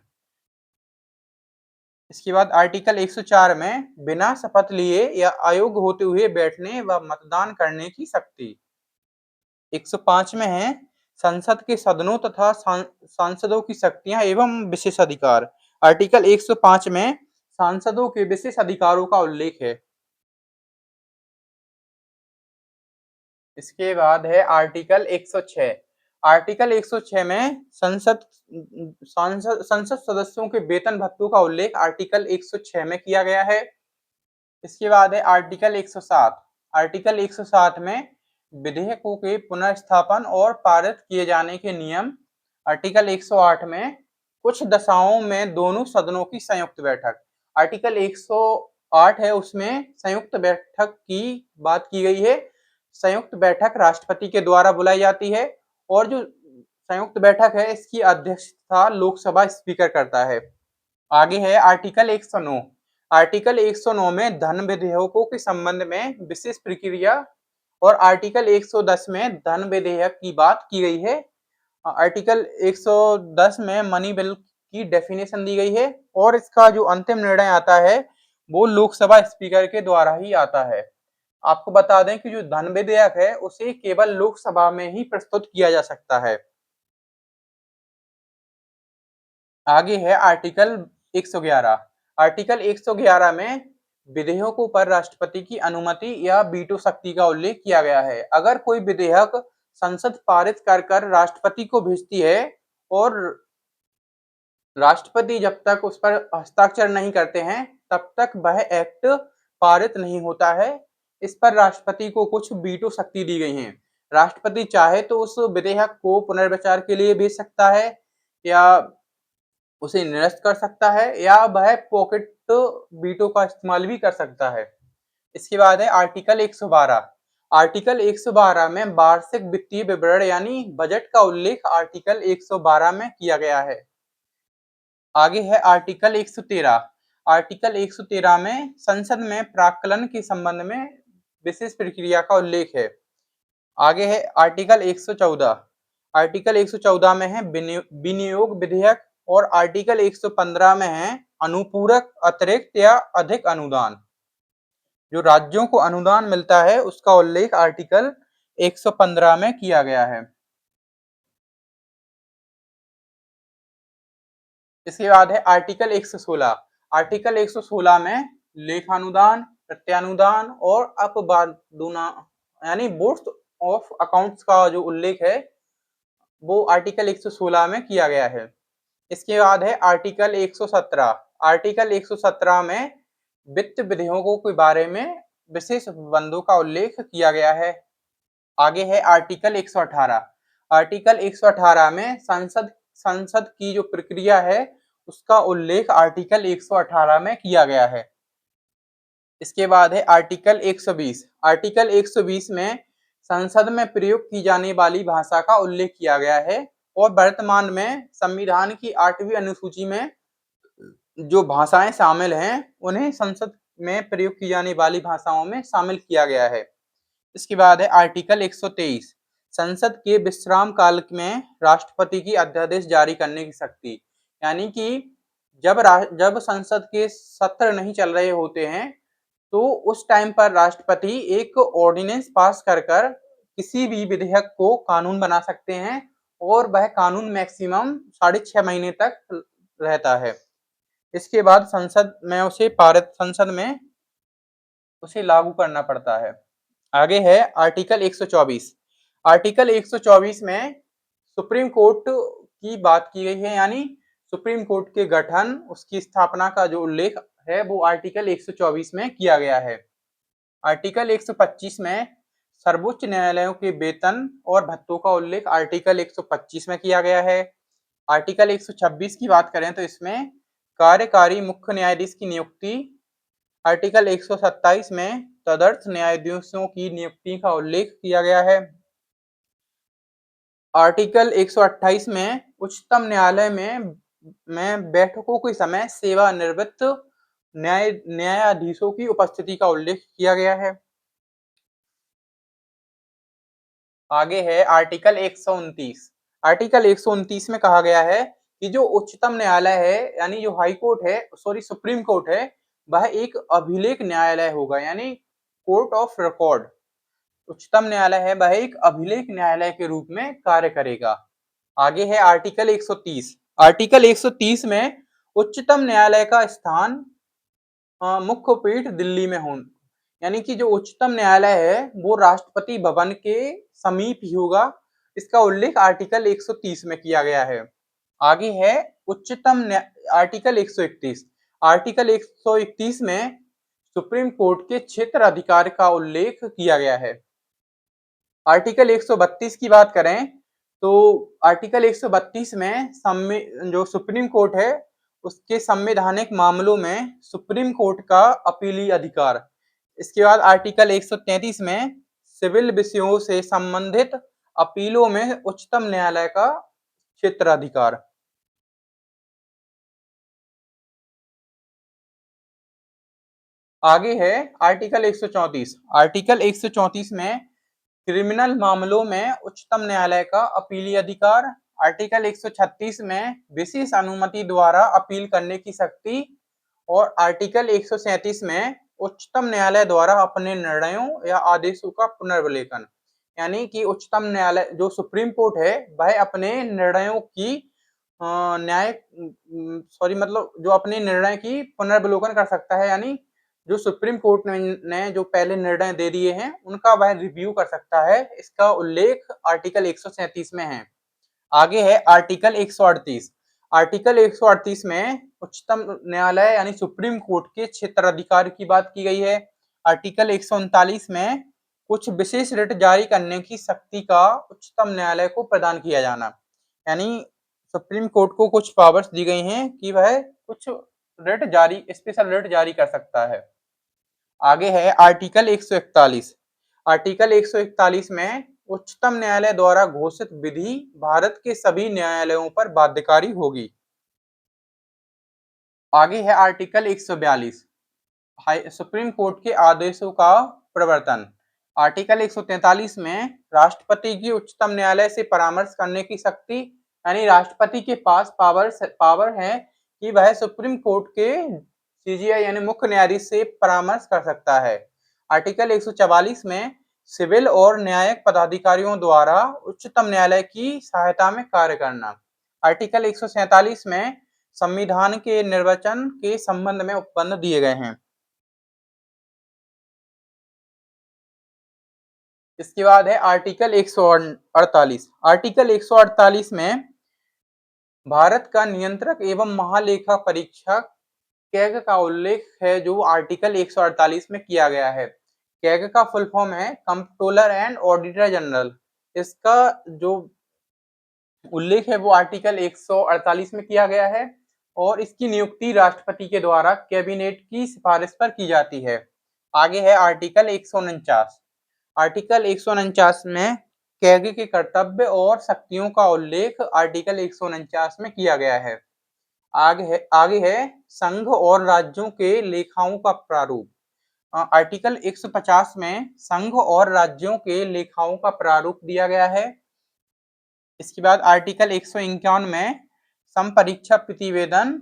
इसके बाद आर्टिकल 104 में बिना शपथ लिए या अयोग्य होते हुए बैठने व मतदान करने की शक्ति। 105 में है संसद के सदनों तथा सांसदों की शक्तियां एवं विशेष अधिकार। आर्टिकल 105 में सांसदों के विशेष अधिकारों का उल्लेख है। इसके बाद है आर्टिकल 106। आर्टिकल 106 में संसद सदस्यों के वेतन भत्तों का उल्लेख आर्टिकल 106 में किया गया है। इसके बाद है आर्टिकल 107। आर्टिकल 107 में विधेयकों के पुनर्स्थापन और पारित किए जाने के नियम। आर्टिकल 108 में कुछ दशाओं में दोनों सदनों की संयुक्त बैठक। आर्टिकल 108 है उसमें संयुक्त बैठक की बात की गई है। संयुक्त बैठक राष्ट्रपति के द्वारा बुलाई जाती है और जो संयुक्त बैठक है इसकी अध्यक्षता लोकसभा स्पीकर करता है। आगे है आर्टिकल 109। आर्टिकल 109 में धन विधेयकों के संबंध में विशेष प्रक्रिया और आर्टिकल 110 में धन विधेयक की बात की गई है। आर्टिकल 110 में मनी बिल की डेफिनेशन दी गई है और इसका जो अंतिम निर्णय आता है वो लोकसभा स्पीकर के द्वारा ही आता है। आपको बता दें कि जो धन विधेयक है उसे केवल लोकसभा में ही प्रस्तुत किया जा सकता है। आगे है आर्टिकल 111। आर्टिकल 111 में विधेयकों पर राष्ट्रपति की अनुमति या वीटो शक्ति का उल्लेख किया गया है। अगर कोई विधेयक संसद पारित कर राष्ट्रपति को भेजती है और राष्ट्रपति जब तक उस पर हस्ताक्षर नहीं करते हैं तब तक वह एक्ट पारित नहीं होता है। इस पर राष्ट्रपति को कुछ वीटो शक्ति दी गई है। राष्ट्रपति चाहे तो उस विधेयक को पुनर्विचार के लिए भेज सकता है या उसे निरस्त कर सकता है या वह पॉकेट वीटो का इस्तेमाल भी कर सकता है। इसके बाद है आर्टिकल 112। आर्टिकल 112 में वार्षिक वित्तीय विवरण यानी बजट का उल्लेख आर्टिकल 112 में किया गया है। आगे है आर्टिकल 113। आर्टिकल 113 में संसद में प्राक्कलन के संबंध में विशेष प्रक्रिया का उल्लेख है। आगे है आर्टिकल 114। आर्टिकल 114 में है विनियोग विधेयक और आर्टिकल 115 में है अनुपूरक अतिरिक्त या अधिक अनुदान। जो राज्यों को अनुदान मिलता है उसका उल्लेख आर्टिकल 115 में किया गया है। इसके बाद है आर्टिकल 116। आर्टिकल 116 में लेखानुदान, प्रत्यानुदान और अपवादुना यानी बोर्ड्स ऑफ अकाउंट्स का जो उल्लेख है वो आर्टिकल 116 में किया गया है। इसके बाद है आर्टिकल 117। आर्टिकल 117 में वित्त विधेयकों के बारे में विशेष बंदों का उल्लेख किया गया है। आगे है आर्टिकल 118। आर्टिकल 118 में संसद की जो प्रक्रिया है उसका उल्लेख आर्टिकल 118 में किया गया है। इसके बाद है आर्टिकल 120। आर्टिकल 120 में संसद में प्रयोग की जाने वाली भाषा का उल्लेख किया गया है और वर्तमान में संविधान की 8वीं अनुसूची में जो भाषाएं शामिल हैं उन्हें संसद में प्रयोग की जाने वाली भाषाओं में शामिल किया गया है। इसके बाद है आर्टिकल 123। संसद के विश्राम काल में राष्ट्रपति की अध्यादेश जारी करने की शक्ति, यानी कि जब संसद के सत्र नहीं चल रहे होते हैं तो उस टाइम पर राष्ट्रपति एक ऑर्डिनेंस पास कर किसी भी विधेयक को कानून बना सकते हैं और वह कानून मैक्सिमम 6.5 महीने तक रहता है। इसके बाद संसद में उसे लागू करना पड़ता है। आगे है आर्टिकल 124। आर्टिकल 124 में सुप्रीम कोर्ट की बात की गई है, यानी सुप्रीम कोर्ट के गठन, उसकी स्थापना का जो उल्लेख है वो आर्टिकल 124 में किया गया है। आर्टिकल 125 में सर्वोच्च न्यायालयों के वेतन और भत्तों का उल्लेख आर्टिकल 125 में किया गया है। आर्टिकल 126 की बात करें तो इसमें कार्यकारी मुख्य न्यायाधीश की नियुक्ति, आर्टिकल 127 में तदर्थ न्यायाधीशों की नियुक्ति का उल्लेख किया गया है। आर्टिकल 128 में उच्चतम न्यायालय में बैठकों के समय सेवानिवृत्त न्यायाधीशों की उपस्थिति का उल्लेख किया गया है। आगे है आर्टिकल 129। आर्टिकल 129 में कहा गया है कि जो उच्चतम न्यायालय है यानी जो हाई कोर्ट है, सुप्रीम कोर्ट है, वह एक अभिलेख न्यायालय होगा, यानी कोर्ट ऑफ रिकॉर्ड। उच्चतम न्यायालय है वह एक अभिलेख न्यायालय के रूप में कार्य करेगा। आगे है आर्टिकल 130। आर्टिकल 130 में उच्चतम न्यायालय का स्थान मुख्य पीठ दिल्ली में हो, यानी कि जो उच्चतम न्यायालय है वो राष्ट्रपति भवन के समीप ही होगा। इसका उल्लेख आर्टिकल 130 में किया गया है। आगे है आर्टिकल 131। आर्टिकल 131 में सुप्रीम कोर्ट के क्षेत्र अधिकार का उल्लेख किया गया है। आर्टिकल 132 की बात करें तो आर्टिकल 132 में जो सुप्रीम कोर्ट है उसके संवैधानिक मामलों में सुप्रीम कोर्ट का अपीली अधिकार। इसके बाद आर्टिकल 133 में सिविल विषयों से संबंधित अपीलों में उच्चतम न्यायालय का क्षेत्राधिकार। आगे है आर्टिकल 134। आर्टिकल 134 में क्रिमिनल मामलों में उच्चतम न्यायालय का अपीली अधिकार। आर्टिकल 136 में विशेष अनुमति द्वारा अपील करने की शक्ति और आर्टिकल 137 में उच्चतम न्यायालय द्वारा अपने निर्णयों या आदेशों का पुनर्विलेखन, यानी कि उच्चतम न्यायालय जो सुप्रीम कोर्ट है वह अपने निर्णयों की जो अपने निर्णय की पुनर्विलोकन कर सकता है, यानी जो सुप्रीम कोर्ट ने जो पहले निर्णय दे दिए हैं उनका वह रिव्यू कर सकता है। इसका उल्लेख आर्टिकल 137 में है। आगे है आर्टिकल 138। आर्टिकल 138 में उच्चतम न्यायालय यानी सुप्रीम कोर्ट के क्षेत्राधिकार की बात की गई है। आर्टिकल 139 में कुछ विशेष रिट जारी करने की शक्ति का उच्चतम न्यायालय को प्रदान किया जाना, यानी सुप्रीम कोर्ट को कुछ पावर्स दी गई हैं कि वह कुछ स्पेशल रिट जारी कर सकता है। आगे है आर्टिकल 141। आर्टिकल 141 में उच्चतम न्यायालय द्वारा घोषित विधि भारत के सभी न्यायालयों पर बाध्यकारी होगी। आगे है आर्टिकल 142। सुप्रीम कोर्ट के आदेशों का प्रवर्तन। आर्टिकल 143 में राष्ट्रपति की उच्चतम न्यायालय से परामर्श करने की शक्ति, यानी राष्ट्रपति के पास पावर है कि वह सुप्रीम कोर्ट के सीजीआई यानी मुख्य न्यायाधीश से परामर्श कर सकता है। आर्टिकल 144 में सिविल और न्यायिक पदाधिकारियों द्वारा उच्चतम न्यायालय की सहायता में कार्य करना। आर्टिकल 147 में संविधान के निर्वचन के संबंध में उपबंध दिए गए हैं। इसके बाद है आर्टिकल 148। आर्टिकल 148 में भारत का नियंत्रक एवं महालेखा परीक्षक कैग का उल्लेख है, जो आर्टिकल 148 में किया गया है। कैग का फुल फॉर्म है कंप्ट्रोलर एंड ऑडिटर जनरल। इसका जो उल्लेख है वो आर्टिकल 148 में किया गया है और इसकी नियुक्ति राष्ट्रपति के द्वारा कैबिनेट की सिफारिश पर की जाती है। आगे है आर्टिकल 149। आर्टिकल 149 में कैग के कर्तव्य और शक्तियों का उल्लेख आर्टिकल 149 में किया गया है। आगे है संघ और राज्यों के लेखाओं का प्रारूप। आर्टिकल 150 में संघ और राज्यों के लेखाओं का प्रारूप दिया गया है। इसके बाद आर्टिकल 151 में संपरीक्षा प्रतिवेदन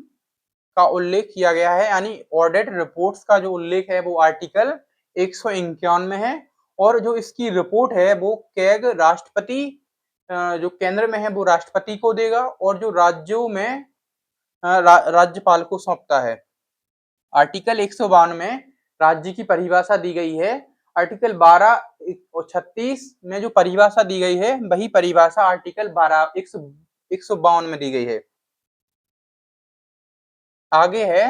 का उल्लेख किया गया है, यानी ऑडिट रिपोर्ट्स का जो उल्लेख है वो आर्टिकल 151 में है और जो इसकी रिपोर्ट है वो कैग राष्ट्रपति जो केंद्र में है वो राष्ट्रपति को देगा और जो राज्यों में राज्यपाल को सौंपता है। आर्टिकल 152 में राज्य की परिभाषा दी गई है। आर्टिकल 12 और 36 में जो परिभाषा दी गई है वही परिभाषा आर्टिकल 152 में दी गई है। आगे है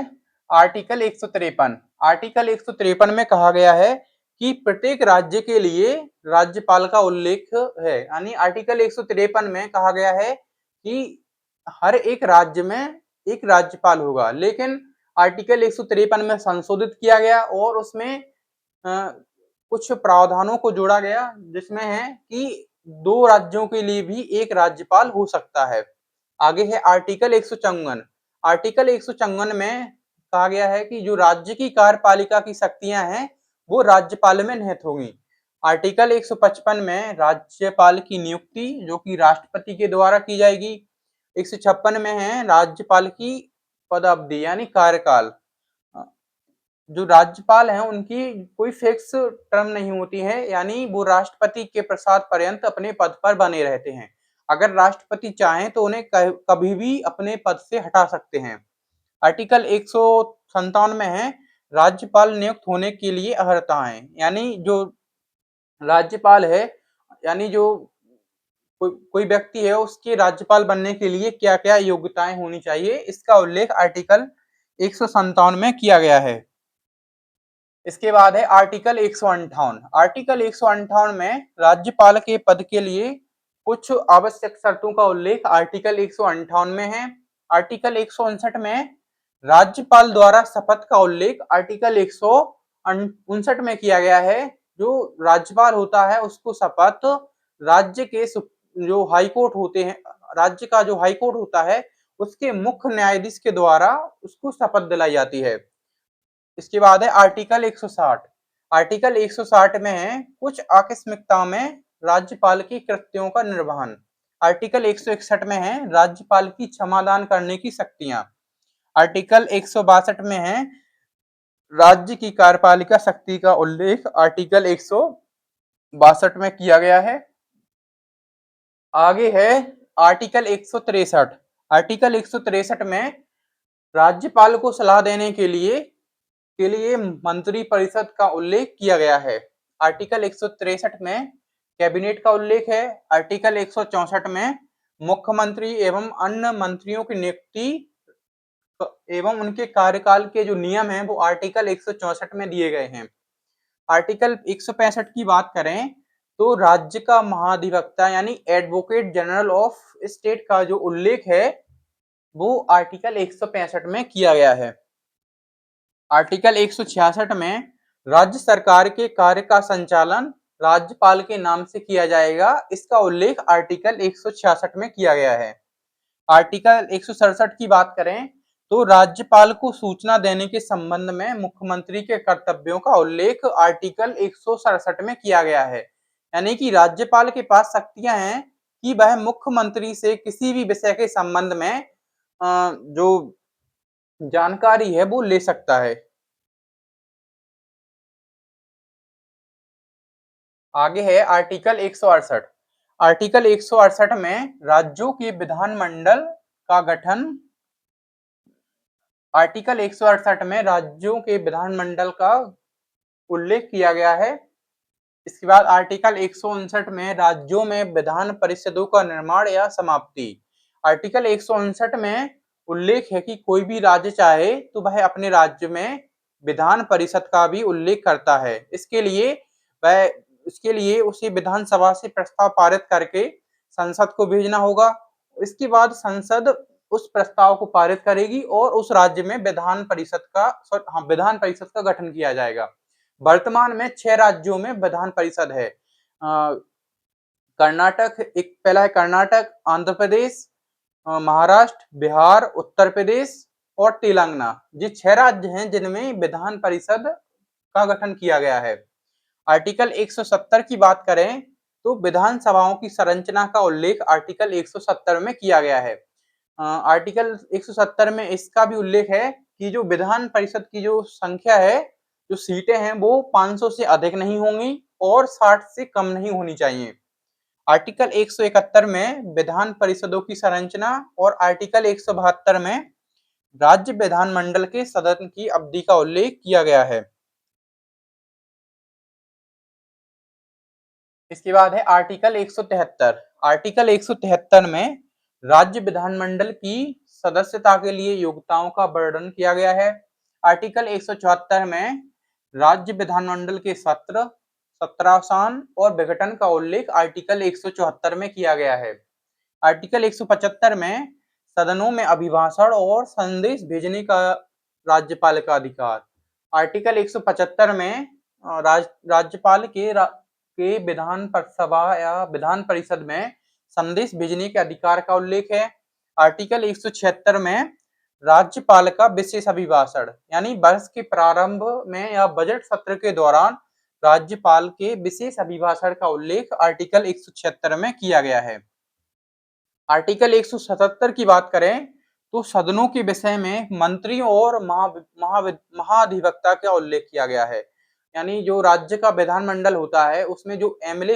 आर्टिकल 153। आर्टिकल 153 में कहा गया है कि प्रत्येक राज्य के लिए राज्यपाल का उल्लेख है, यानी आर्टिकल 153 में कहा गया है कि हर एक राज्य में एक राज्यपाल होगा, लेकिन आर्टिकल 153 में संशोधित किया गया और उसमें कुछ प्रावधानों को जोड़ा गया जिसमें है कि 2 राज्यों के लिए भी एक राज्यपाल हो सकता है। आगे है आर्टिकल 154। आर्टिकल 154 में कहा गया है कि जो राज्य की कार्यपालिका की शक्तियां हैं वो राज्यपाल में निहित होंगी। आर्टिकल 155 में राज्यपाल की नियुक्ति जो कि राष्ट्रपति के द्वारा की जाएगी। 156 में है राज्यपाल की पदावधि यानी कार्यकाल। जो राज्यपाल हैं उनकी कोई फिक्स टर्म नहीं होती है, यानी वो राष्ट्रपति के प्रसाद पर्यंत अपने पद पर बने रहते हैं। अगर राष्ट्रपति चाहें तो उन्हें कभी भी अपने पद से हटा सकते हैं। आर्टिकल 157 में है राज्यपाल नियुक्त होने के लिए अर्हताएं, यानी जो राज्यपाल है यानी जो कोई व्यक्ति है उसके राज्यपाल बनने के लिए क्या क्या योग्यताएं होनी चाहिए, इसका उल्लेख आर्टिकल 157 में किया गया है। इसके बाद है आर्टिकल 158। आर्टिकल 158 में राज्यपाल के पद के लिए कुछ आवश्यक शर्तों का उल्लेख आर्टिकल 158 में है। आर्टिकल 159 में राज्यपाल द्वारा शपथ का उल्लेख आर्टिकल 159 में किया गया है। जो राज्यपाल होता है उसको शपथ राज्य के जो हाईकोर्ट होते हैं, राज्य का जो हाईकोर्ट होता है उसके मुख्य न्यायाधीश के द्वारा उसको शपथ दिलाई जाती है। इसके बाद है आर्टिकल 160। आर्टिकल 160 में है कुछ आकस्मिकता में राज्यपाल की कृत्यों का निर्वहन। आर्टिकल 161 में है राज्यपाल की क्षमादान करने की शक्तियां। आर्टिकल 162 में है राज्य की कार्यपालिका शक्ति का उल्लेख आर्टिकल 162 में किया गया है। आगे है आर्टिकल 163। आर्टिकल 163 में राज्यपाल को सलाह देने के लिए के लिए मंत्रिपरिषद का उल्लेख किया गया है। आर्टिकल 163 में कैबिनेट का उल्लेख है। आर्टिकल 164 में मुख्यमंत्री एवं अन्य मंत्रियों की नियुक्ति एवं उनके कार्यकाल के जो नियम हैं वो आर्टिकल 164 में दिए गए हैं। आर्टिकल 165 की बात करें तो राज्य का महाधिवक्ता यानी एडवोकेट जनरल ऑफ स्टेट का जो उल्लेख है वो आर्टिकल 165 में किया गया है। आर्टिकल 166 में राज्य सरकार के कार्य का संचालन राज्यपाल के नाम से किया जाएगा, इसका उल्लेख आर्टिकल 166 में किया गया है। आर्टिकल 167 की बात करें तो राज्यपाल को सूचना देने के संबंध में मुख्यमंत्री के कर्तव्यों का उल्लेख आर्टिकल 167 में किया गया है। यानी कि राज्यपाल के पास शक्तियां हैं कि वह मुख्यमंत्री से किसी भी विषय के संबंध में जो जानकारी है वो ले सकता है। आगे है आर्टिकल 168। आर्टिकल 168 में राज्यों के विधानमंडल का गठन आर्टिकल 168 में राज्यों के विधानमंडल का उल्लेख किया गया है। इसके बाद आर्टिकल 159 में राज्यों में विधान परिषदों का निर्माण या समाप्ति। आर्टिकल 159 में उल्लेख है कि कोई भी राज्य चाहे तो वह अपने राज्य में विधान परिषद का भी उल्लेख करता है। इसके लिए उसे विधानसभा से प्रस्ताव पारित करके संसद को भेजना होगा। इसके बाद संसद उस प्रस्ताव को पारित करेगी और उस राज्य में विधान परिषद का गठन किया जाएगा। वर्तमान में 6 राज्यों में विधान परिषद है। कर्नाटक एक पहला है कर्नाटक, आंध्र प्रदेश, महाराष्ट्र, बिहार, उत्तर प्रदेश और तेलंगाना। ये 6 राज्य हैं जिनमें विधान परिषद का गठन किया गया है। आर्टिकल 170 की बात करें तो विधानसभाओं की संरचना का उल्लेख आर्टिकल 170 में किया गया है। आर्टिकल 170 में इसका भी उल्लेख है कि जो विधान परिषद की जो संख्या है, जो सीटें हैं वो 500 से अधिक नहीं होंगी और 60 से कम नहीं होनी चाहिए। आर्टिकल 171 में विधान परिषदों की संरचना और आर्टिकल 172 में राज्य विधानमंडल के सदन की अवधि का उल्लेख किया गया है। इसके बाद है आर्टिकल 173। आर्टिकल 173 में राज्य विधानमंडल की सदस्यता के लिए योग्यताओं का वर्णन किया गया है। आर्टिकल 174 में राज्य विधानमंडल के सत्र, सत्रावसान और विघटन का उल्लेख आर्टिकल 174 में किया गया है। आर्टिकल 175 में सदनों में अभिभाषण और संदेश भेजने का राज्यपाल का अधिकार। आर्टिकल 175 में राज्यपाल के विधान सभा या विधान परिषद में संदेश भेजने के अधिकार का उल्लेख है। आर्टिकल 176 में राज्यपाल का विशेष अभिभाषण यानी वर्ष के प्रारंभ में या बजट सत्र के दौरान राज्यपाल के विशेष अभिभाषण का उल्लेख आर्टिकल 176 में किया गया है। आर्टिकल 177 की बात करें तो सदनों के विषय में मंत्रियों और महाधिवक्ता का उल्लेख किया गया है। यानी जो राज्य का विधानमंडल होता है उसमें जो एमएलए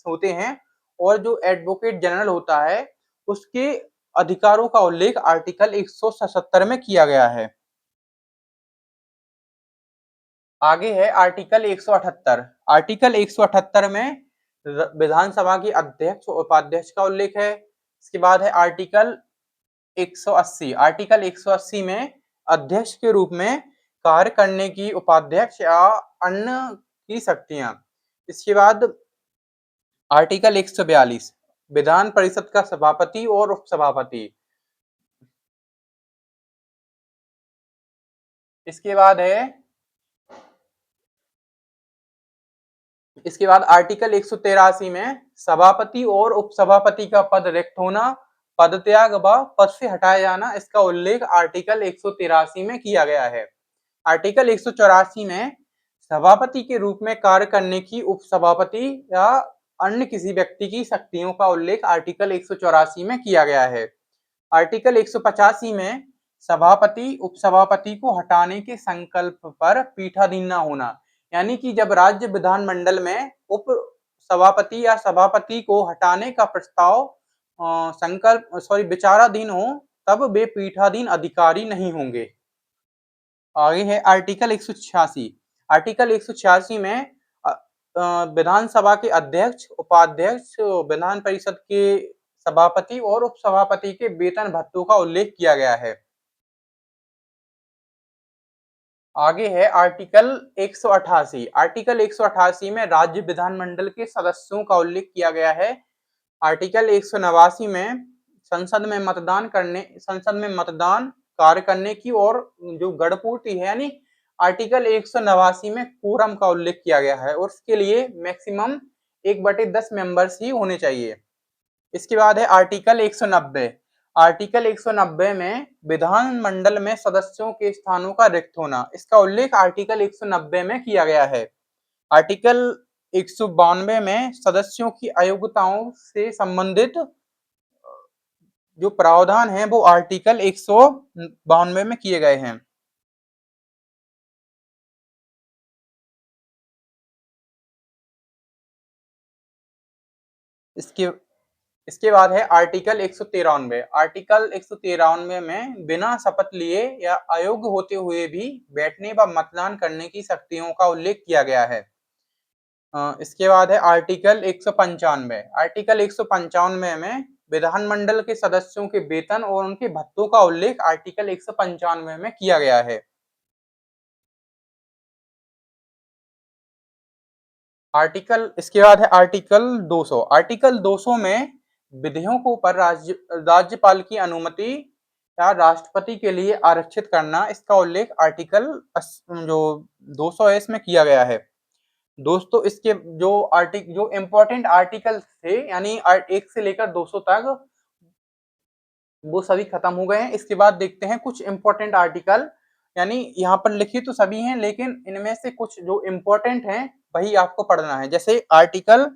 होते हैं और जो एडवोकेट जनरल होता है उसके अधिकारों का उल्लेख आर्टिकल 177 में किया गया है। आगे है आर्टिकल 178। आर्टिकल 178 में विधानसभा के अध्यक्ष और उपाध्यक्ष का उल्लेख है। इसके बाद है आर्टिकल 180। आर्टिकल 180 में अध्यक्ष के रूप में कार्य करने की उपाध्यक्ष या अन्य की शक्तियां। इसके बाद आर्टिकल 142 विधान परिषद का सभापति और उपसभापति। इसके बाद आर्टिकल 183 में सभापति और उपसभापति का पद रिक्त होना, पद त्याग व पद से हटाया जाना, इसका उल्लेख आर्टिकल 183 में किया गया है। आर्टिकल 184 में सभापति के रूप में कार्य करने की उपसभापति या अन्य किसी व्यक्ति की शक्तियों का उल्लेख आर्टिकल 184 में किया गया है। आर्टिकल 185 में सभापति उपसभापति को हटाने के संकल्प पर पीठाधीन न होना। यानी कि जब राज्य विधानमंडल में उप सभापति या सभापति को हटाने का प्रस्ताव विचाराधीन हो तब वे पीठाधीन अधिकारी नहीं होंगे। आगे है आर्टिकल 186। आर्टिकल 186 में विधानसभा के अध्यक्ष, उपाध्यक्ष, विधान परिषद के सभापति और उपसभापति के वेतन भत्तों का उल्लेख किया गया है। आगे है आर्टिकल 188। आर्टिकल 188 में राज्य विधानमंडल के सदस्यों का उल्लेख किया गया है। आर्टिकल 189 में संसद में मतदान कार्य करने की और जो गणपूर्ति है यानी आर्टिकल 189 में कोरम का उल्लेख किया गया है और इसके लिए मैक्सिमम 1/10 मेंबर्स ही होने चाहिए। इसके बाद है आर्टिकल 190। आर्टिकल 190 में विधानमंडल में सदस्यों के स्थानों का रिक्त होना, इसका उल्लेख आर्टिकल 190 में किया गया है। आर्टिकल 192 में सदस्यों की अयोग्यताओं से संबंधित जो प्रावधान है वो आर्टिकल 192 में किए गए हैं। इसके बाद है आर्टिकल 193। आर्टिकल 193 में बिना शपथ लिए या अयोग्य होते हुए भी बैठने व मतदान करने की शक्तियों का उल्लेख किया गया है। इसके बाद है आर्टिकल 195। आर्टिकल 195 में विधानमंडल के सदस्यों के वेतन और उनके भत्तों का उल्लेख आर्टिकल 195 में किया गया है। इसके बाद है आर्टिकल 200। आर्टिकल 200 में विधेयकों पर राज्यपाल की अनुमति या राष्ट्रपति के लिए आरक्षित करना, इसका उल्लेख आर्टिकल जो 200 है इसमें किया गया है। दोस्तों इसके जो इम्पोर्टेंट आर्टिकल थे यानी 1 से लेकर 200 तक वो सभी खत्म हो गए हैं। इसके बाद देखते हैं कुछ इम्पोर्टेंट आर्टिकल, यानी यहाँ पर लिखे तो सभी हैं लेकिन इनमें से कुछ जो इम्पोर्टेंट हैं वही आपको पढ़ना है। जैसे आर्टिकल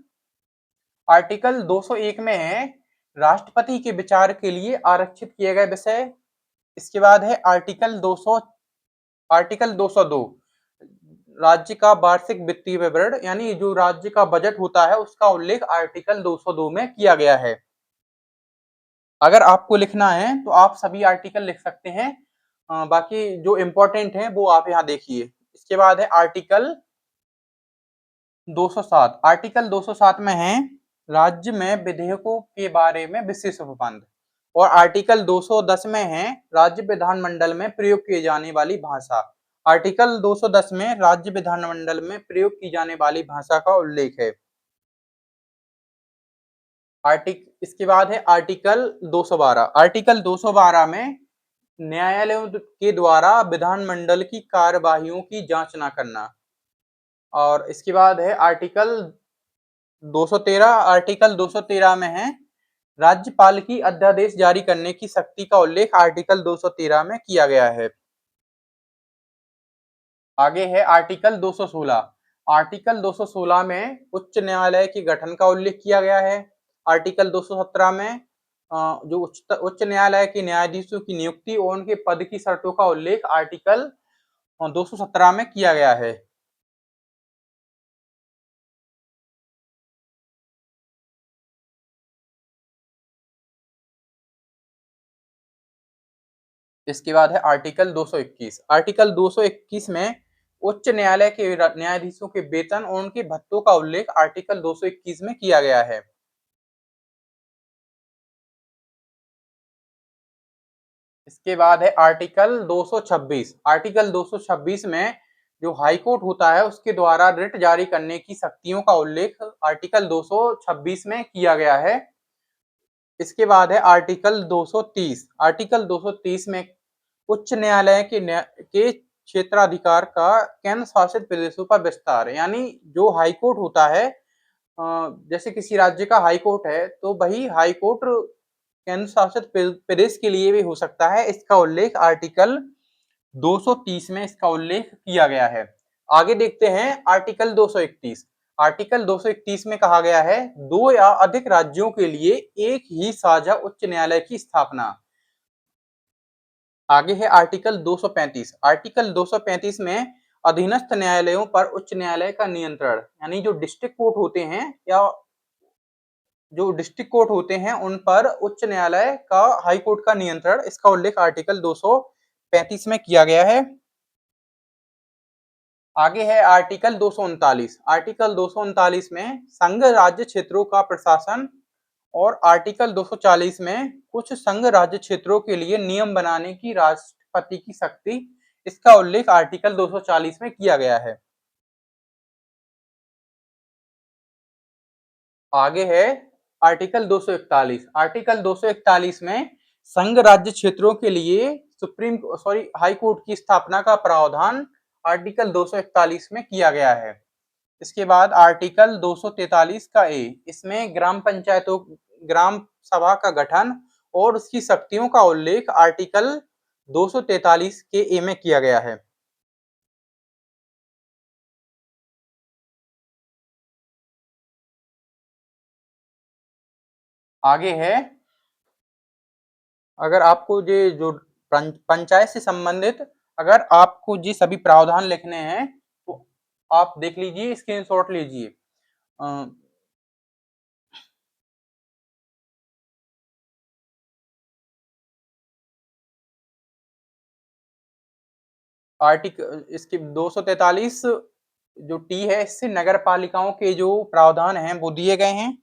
201 में है राष्ट्रपति के विचार के लिए आरक्षित किए गए विषय। इसके बाद है आर्टिकल 202 राज्य का वार्षिक वित्तीय विवरण यानी जो राज्य का बजट होता है उसका उल्लेख आर्टिकल 202 में किया गया है। अगर आपको लिखना है तो आप सभी आर्टिकल लिख सकते हैं, बाकी जो इम्पोर्टेंट है वो आप यहाँ देखिए। इसके बाद है आर्टिकल 207। आर्टिकल 207 में है राज्य में विधेयकों के बारे में विशेष उपबंध। और आर्टिकल 210 में है राज्य विधानमंडल में प्रयोग की जाने वाली भाषा। आर्टिकल 210 में राज्य विधानमंडल में प्रयोग की जाने वाली भाषा का उल्लेख है। इसके बाद है आर्टिकल 212। आर्टिकल 212 में न्यायालयों के द्वारा विधानमंडल की कार्यवाहियों की जांच न करना। और इसके बाद है आर्टिकल 213। आर्टिकल 213 में है राज्यपाल की अध्यादेश जारी करने की शक्ति का उल्लेख आर्टिकल 213 में किया गया है। आगे है आर्टिकल 216। आर्टिकल 216 में उच्च न्यायालय के गठन का उल्लेख किया गया है। आर्टिकल 217 में जो उच्च न्यायालय के न्यायाधीशों की नियुक्ति और उनके पद की शर्तों का उल्लेख आर्टिकल 217 में किया गया है। इसके बाद है आर्टिकल 221। आर्टिकल 221 में उच्च न्यायालय के न्यायाधीशों के वेतन और उनके भत्तों का उल्लेख आर्टिकल 221 में किया गया है। इसके बाद है आर्टिकल 226। आर्टिकल 226 में जो हाई कोर्ट होता है उसके द्वारा रिट जारी करने की शक्तियों का उल्लेख आर्टिकल 226 में किया गया है। इसके बाद है आर्टिकल 230। आर्टिकल 230 में उच्च न्यायालय के क्षेत्राधिकार का केंद्र शासित प्रदेशों पर विस्तार, यानी जो हाई कोर्ट होता है जैसे किसी राज्य का हाई कोर्ट है तो वही हाई कोर्ट केंद्र शासित प्रदेश के लिए भी हो सकता है। इसका उल्लेख आर्टिकल 230 में इसका उल्लेख किया गया है। आगे देखते हैं आर्टिकल 231। आर्टिकल 231 में कहा गया है 2 या अधिक राज्यों के लिए एक ही साझा उच्च न्यायालय की स्थापना। आगे है आर्टिकल 235। आर्टिकल 235 में अधीनस्थ न्यायालयों पर उच्च न्यायालय का नियंत्रण, यानी जो डिस्ट्रिक्ट कोर्ट होते हैं या जो डिस्ट्रिक्ट कोर्ट होते हैं उन पर उच्च न्यायालय का हाई कोर्ट का नियंत्रण, इसका उल्लेख आर्टिकल 235 में किया गया है। आगे है आर्टिकल 239। आर्टिकल 239 में संघ राज्य क्षेत्रों का प्रशासन और आर्टिकल 240 में कुछ संघ राज्य क्षेत्रों के लिए नियम बनाने की राष्ट्रपति की शक्ति, इसका उल्लेख आर्टिकल 240 में किया गया है। आगे है आर्टिकल 241। आर्टिकल 241 में संघ राज्य क्षेत्रों के लिए हाई कोर्ट की स्थापना का प्रावधान आर्टिकल 241 में किया गया है। इसके बाद आर्टिकल 243 का ए, इसमें ग्राम सभा का गठन और उसकी शक्तियों का उल्लेख आर्टिकल 243 के ए में किया गया है। आगे है, अगर आपको ये जो पंचायत से संबंधित अगर आपको ये सभी प्रावधान लिखने हैं तो आप देख लीजिए, स्क्रीनशॉट लीजिए। आर्टिकल इसके 243 जो टी है, इससे नगर पालिकाओं के जो प्रावधान हैं वो दिए गए हैं।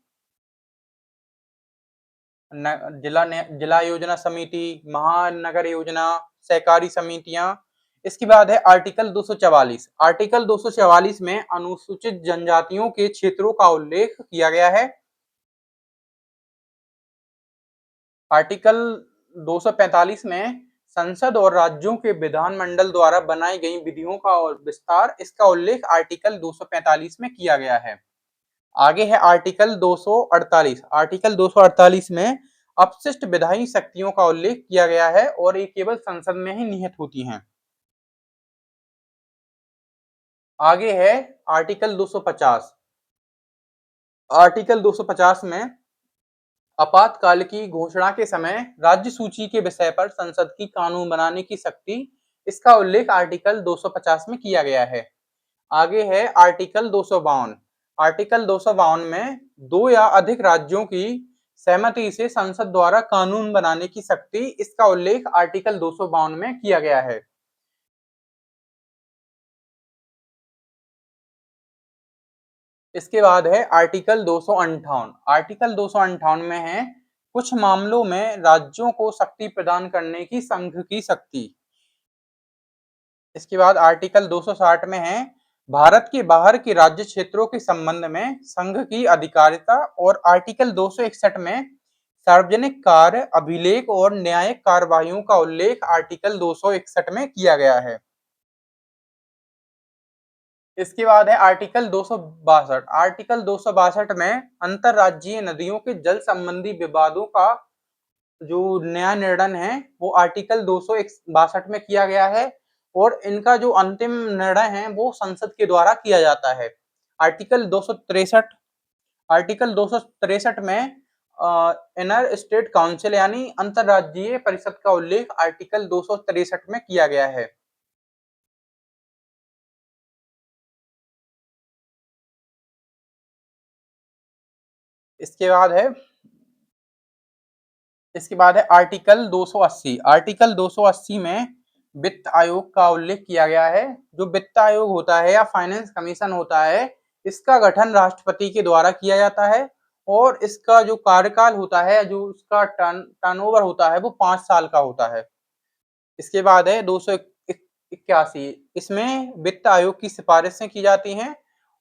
जिला योजना समिति, महानगर योजना, सहकारी समितियां। इसके बाद है आर्टिकल 244। आर्टिकल 244 में अनुसूचित जनजातियों के क्षेत्रों का उल्लेख किया गया है। आर्टिकल 245 में संसद और राज्यों के विधानमंडल द्वारा बनाई गई विधियों का विस्तार, इसका उल्लेख आर्टिकल 245 में किया गया है। आगे है आर्टिकल 248। आर्टिकल 248 में अपशिष्ट विधायी शक्तियों का उल्लेख किया गया है और ये केवल संसद में ही निहित होती हैं। आगे है आर्टिकल 250। आर्टिकल 250 में आपातकाल की घोषणा के समय राज्य सूची के विषय पर संसद की कानून बनाने की शक्ति, इसका उल्लेख आर्टिकल 250 में किया गया है। आगे है आर्टिकल 252। आर्टिकल 252 में दो या अधिक राज्यों की सहमति से संसद द्वारा कानून बनाने की शक्ति, इसका उल्लेख आर्टिकल 252 में किया गया है। इसके बाद है आर्टिकल 258। आर्टिकल 258 में है कुछ मामलों में राज्यों को शक्ति प्रदान करने की संघ की शक्ति। इसके बाद आर्टिकल 260 में है भारत के बाहर के राज्य क्षेत्रों के संबंध में संघ की अधिकारिता और आर्टिकल 261 में सार्वजनिक कार्य, अभिलेख और न्यायिक कार्यवाहियों का उल्लेख आर्टिकल 261 में किया गया है। इसके बाद है आर्टिकल 262। आर्टिकल 262 में अंतरराज्यीय नदियों के जल संबंधी विवादों का जो न्याय निर्णय है वो आर्टिकल 262 में किया गया है और इनका जो अंतिम निर्णय है वो संसद के द्वारा किया जाता है। आर्टिकल 263। आर्टिकल 263 में इनर स्टेट काउंसिल यानी अंतरराज्यीय परिषद का उल्लेख आर्टिकल 263 में किया गया है। इसके बाद है आर्टिकल 280। आर्टिकल 280 में वित्त आयोग का उल्लेख किया गया है। जो वित्त आयोग होता है या फाइनेंस कमीशन होता है, इसका गठन राष्ट्रपति के द्वारा किया जाता है और इसका जो कार्यकाल होता है, जो उसका टर्नओवर होता है वो 5 साल का होता है। इसके बाद है 281। इसमें वित्त आयोग की सिफारिशें की जाती हैं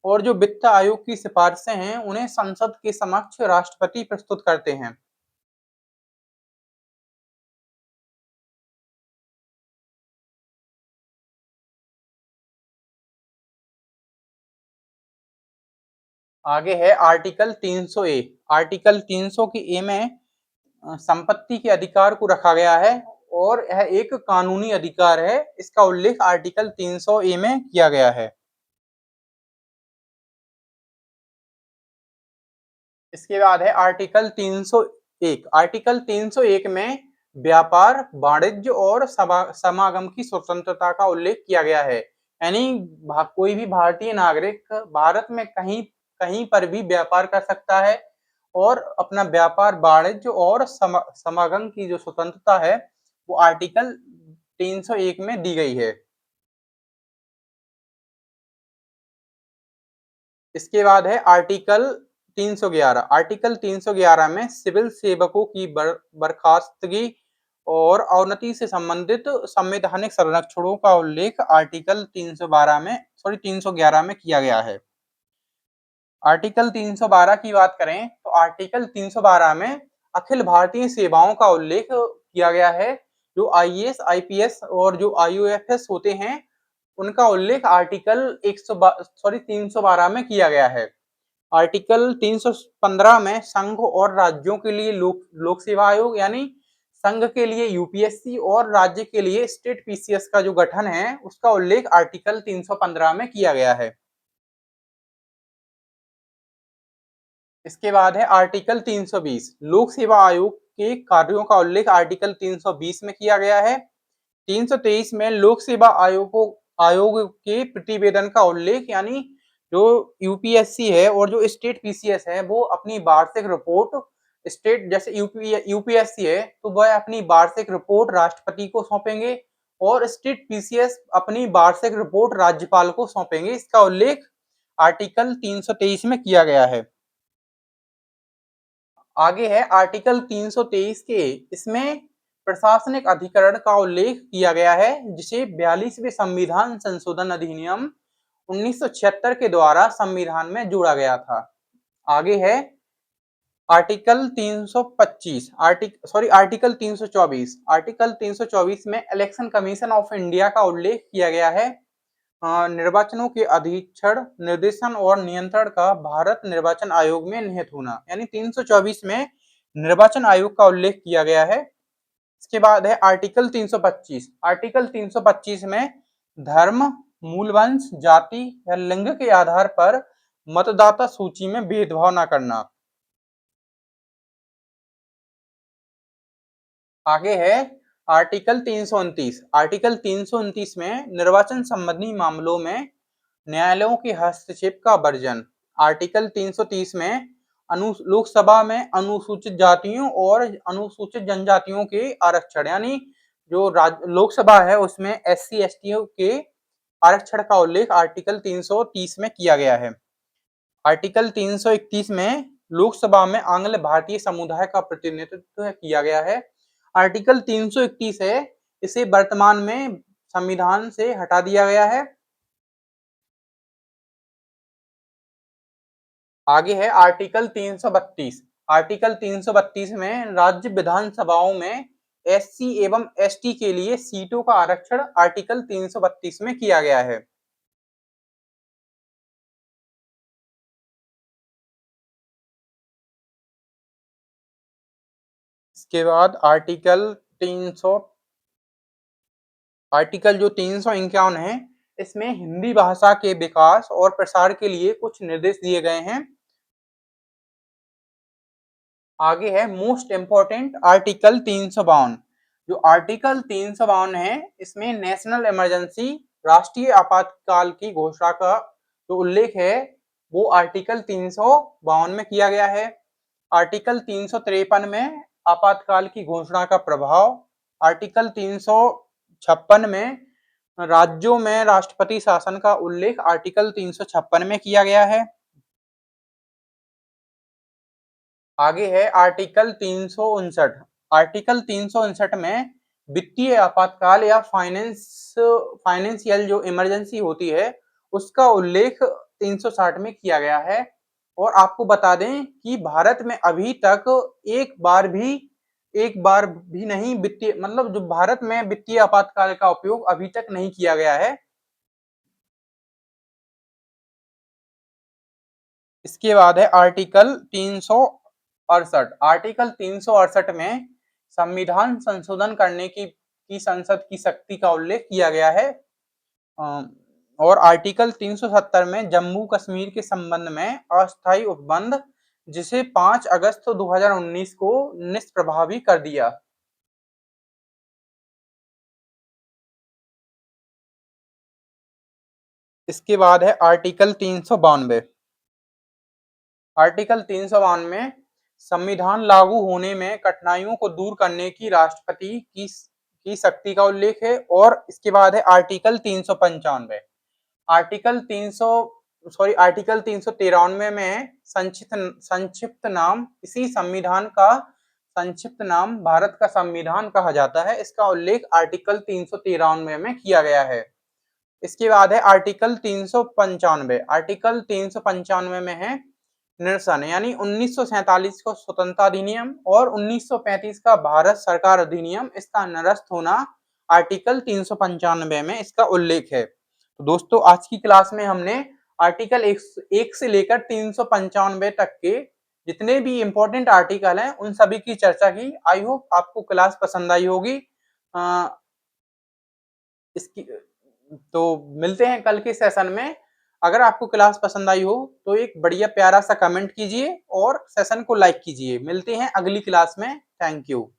और जो वित्त आयोग की सिफारिशें हैं उन्हें संसद के समक्ष राष्ट्रपति प्रस्तुत करते हैं। आगे है आर्टिकल 300 ए। आर्टिकल 300 की ए में संपत्ति के अधिकार को रखा गया है और यह एक कानूनी अधिकार है। इसका उल्लेख आर्टिकल 300 ए में किया गया है। इसके बाद है आर्टिकल 301। आर्टिकल 301 में व्यापार, वाणिज्य और समागम की स्वतंत्रता का उल्लेख किया गया है। यानी कोई भी भारतीय नागरिक भारत में कहीं कहीं पर भी व्यापार कर सकता है और अपना व्यापार, वाणिज्य और समागम की जो स्वतंत्रता है वो आर्टिकल 301 में दी गई है। इसके बाद है आर्टिकल 311। आर्टिकल 311 में सिविल सेवकों की बर्खास्तगी और अवनति से संबंधित संवैधानिक संरक्षणों का उल्लेख आर्टिकल 311 में किया गया है। आर्टिकल 312 की बात करें तो आर्टिकल 312 में अखिल भारतीय सेवाओं का उल्लेख किया गया है। जो आईएएस, आईपीएस और जो आईयूएफएस होते हैं उनका उल्लेख आर्टिकल 312 में किया गया है। आर्टिकल 315 में संघ और राज्यों के लिए लोक सेवा आयोग यानी संघ के लिए यूपीएससी और राज्य के लिए स्टेट पीसीएस का जो गठन है उसका उल्लेख आर्टिकल 315 में किया गया है। इसके बाद है आर्टिकल 320। लोक सेवा आयोग के कार्यों का उल्लेख आर्टिकल 320 में किया गया है। 323 में लोक सेवा आयोग के प्रतिवेदन का उल्लेख यानी जो यूपीएससी है और जो स्टेट पीसीएस है वो अपनी वार्षिक रिपोर्ट स्टेट जैसे यूपीएससी है तो वह अपनी वार्षिक रिपोर्ट राष्ट्रपति को सौंपेंगे और स्टेट पीसीएस अपनी वार्षिक रिपोर्ट राज्यपाल को सौंपेंगे। इसका उल्लेख आर्टिकल 323 में किया गया है। आगे है आर्टिकल 323 के, इसमें प्रशासनिक अधिकरण का उल्लेख किया गया है जिसे 42वें संविधान संशोधन अधिनियम 1976 के द्वारा संविधान में जोड़ा गया था। आगे है आर्टिकल 325 आर्टिकल 324। आर्टिकल 324 में इलेक्शन कमीशन ऑफ इंडिया का उल्लेख किया गया है। निर्वाचनों के अधीक्षण, निर्देशन और नियंत्रण का भारत निर्वाचन आयोग में निहित होना यानी 324 में निर्वाचन आयोग का उल्लेख किया गया है। इसके बाद है आर्टिकल 325। आर्टिकल 325 में धर्म, मूल वंश, जाति या लिंग के आधार पर मतदाता सूची में भेदभाव न करना। आगे है आर्टिकल 329। आर्टिकल 329 में निर्वाचन संबंधी मामलों में न्यायालयों के हस्तक्षेप का वर्जन। आर्टिकल 330 में लोकसभा में अनुसूचित जातियों और अनुसूचित जनजातियों के आरक्षण यानी जो लोकसभा है उसमें एससी एसटी के आरक्षण का उल्लेख आर्टिकल 330 में किया गया है। आर्टिकल 331 में लोकसभा में आंग्ल भारतीय समुदाय का प्रतिनिधित्व किया गया है। आर्टिकल 331 है इसे वर्तमान में संविधान से हटा दिया गया है। आगे है आर्टिकल 332। आर्टिकल 332 में राज्य विधानसभाओं में एससी एवं एसटी के लिए सीटों का आरक्षण आर्टिकल 332 में किया गया है। इसके बाद आर्टिकल जो 351 है इसमें हिंदी भाषा के विकास और प्रसार के लिए कुछ निर्देश दिए गए हैं। आगे है मोस्ट इंपोर्टेंट आर्टिकल 352। जो आर्टिकल 352 है इसमें नेशनल इमरजेंसी राष्ट्रीय आपातकाल की घोषणा का जो उल्लेख है वो आर्टिकल 352 में किया गया है। आर्टिकल 353 में आपातकाल की घोषणा का प्रभाव। आर्टिकल 356 में राज्यों में राष्ट्रपति शासन का उल्लेख आर्टिकल 356 में किया गया है। आगे है आर्टिकल 359। आर्टिकल 359 में वित्तीय आपातकाल या फाइनेंशियल जो इमरजेंसी होती है उसका उल्लेख 360 में किया गया है। और आपको बता दें कि भारत में अभी तक एक बार भी नहीं वित्तीय मतलब जो भारत में वित्तीय आपातकाल का उपयोग अभी तक नहीं किया गया है। इसके बाद है आर्टिकल 368। आर्टिकल 368 में संविधान संशोधन करने की संसद की शक्ति का उल्लेख किया गया है। और आर्टिकल 370 में जम्मू कश्मीर के संबंध में अस्थायी उपबंध जिसे 5 अगस्त 2019 को निष्प्रभावी कर दिया। इसके बाद है आर्टिकल 392। आर्टिकल 352 में संविधान लागू होने में कठिनाइयों को दूर करने की राष्ट्रपति की शक्ति का उल्लेख है। और इसके बाद है आर्टिकल 395। आर्टिकल सॉरी आर्टिकल 393 में संक्षिप्त नाम इसी संविधान का संक्षिप्त नाम भारत का संविधान कहा जाता है। इसका उल्लेख आर्टिकल 393 में किया गया है। इसके बाद है आर्टिकल 395। आर्टिकल 395 में है निरसन, यानी 1947 को स्वतंत्रता अधिनियम और 1935 का भारत सरकार अधिनियम, इसका निरस्त होना आर्टिकल 395 में इसका उल्लेख है। तो दोस्तों आज की क्लास में हमने आर्टिकल 1 से लेकर 395 तक के जितने भी इंपॉर्टेंट आर्टिकल हैं उन सभी की चर्चा की। आई होप आपको क्लास पसंद आई होगी। इसकी तो मिलते हैं कल के सेशन में। अगर आपको क्लास पसंद आई हो तो एक बढ़िया प्यारा सा कमेंट कीजिए और सेशन को लाइक कीजिए। मिलते हैं अगली क्लास में। Thank you.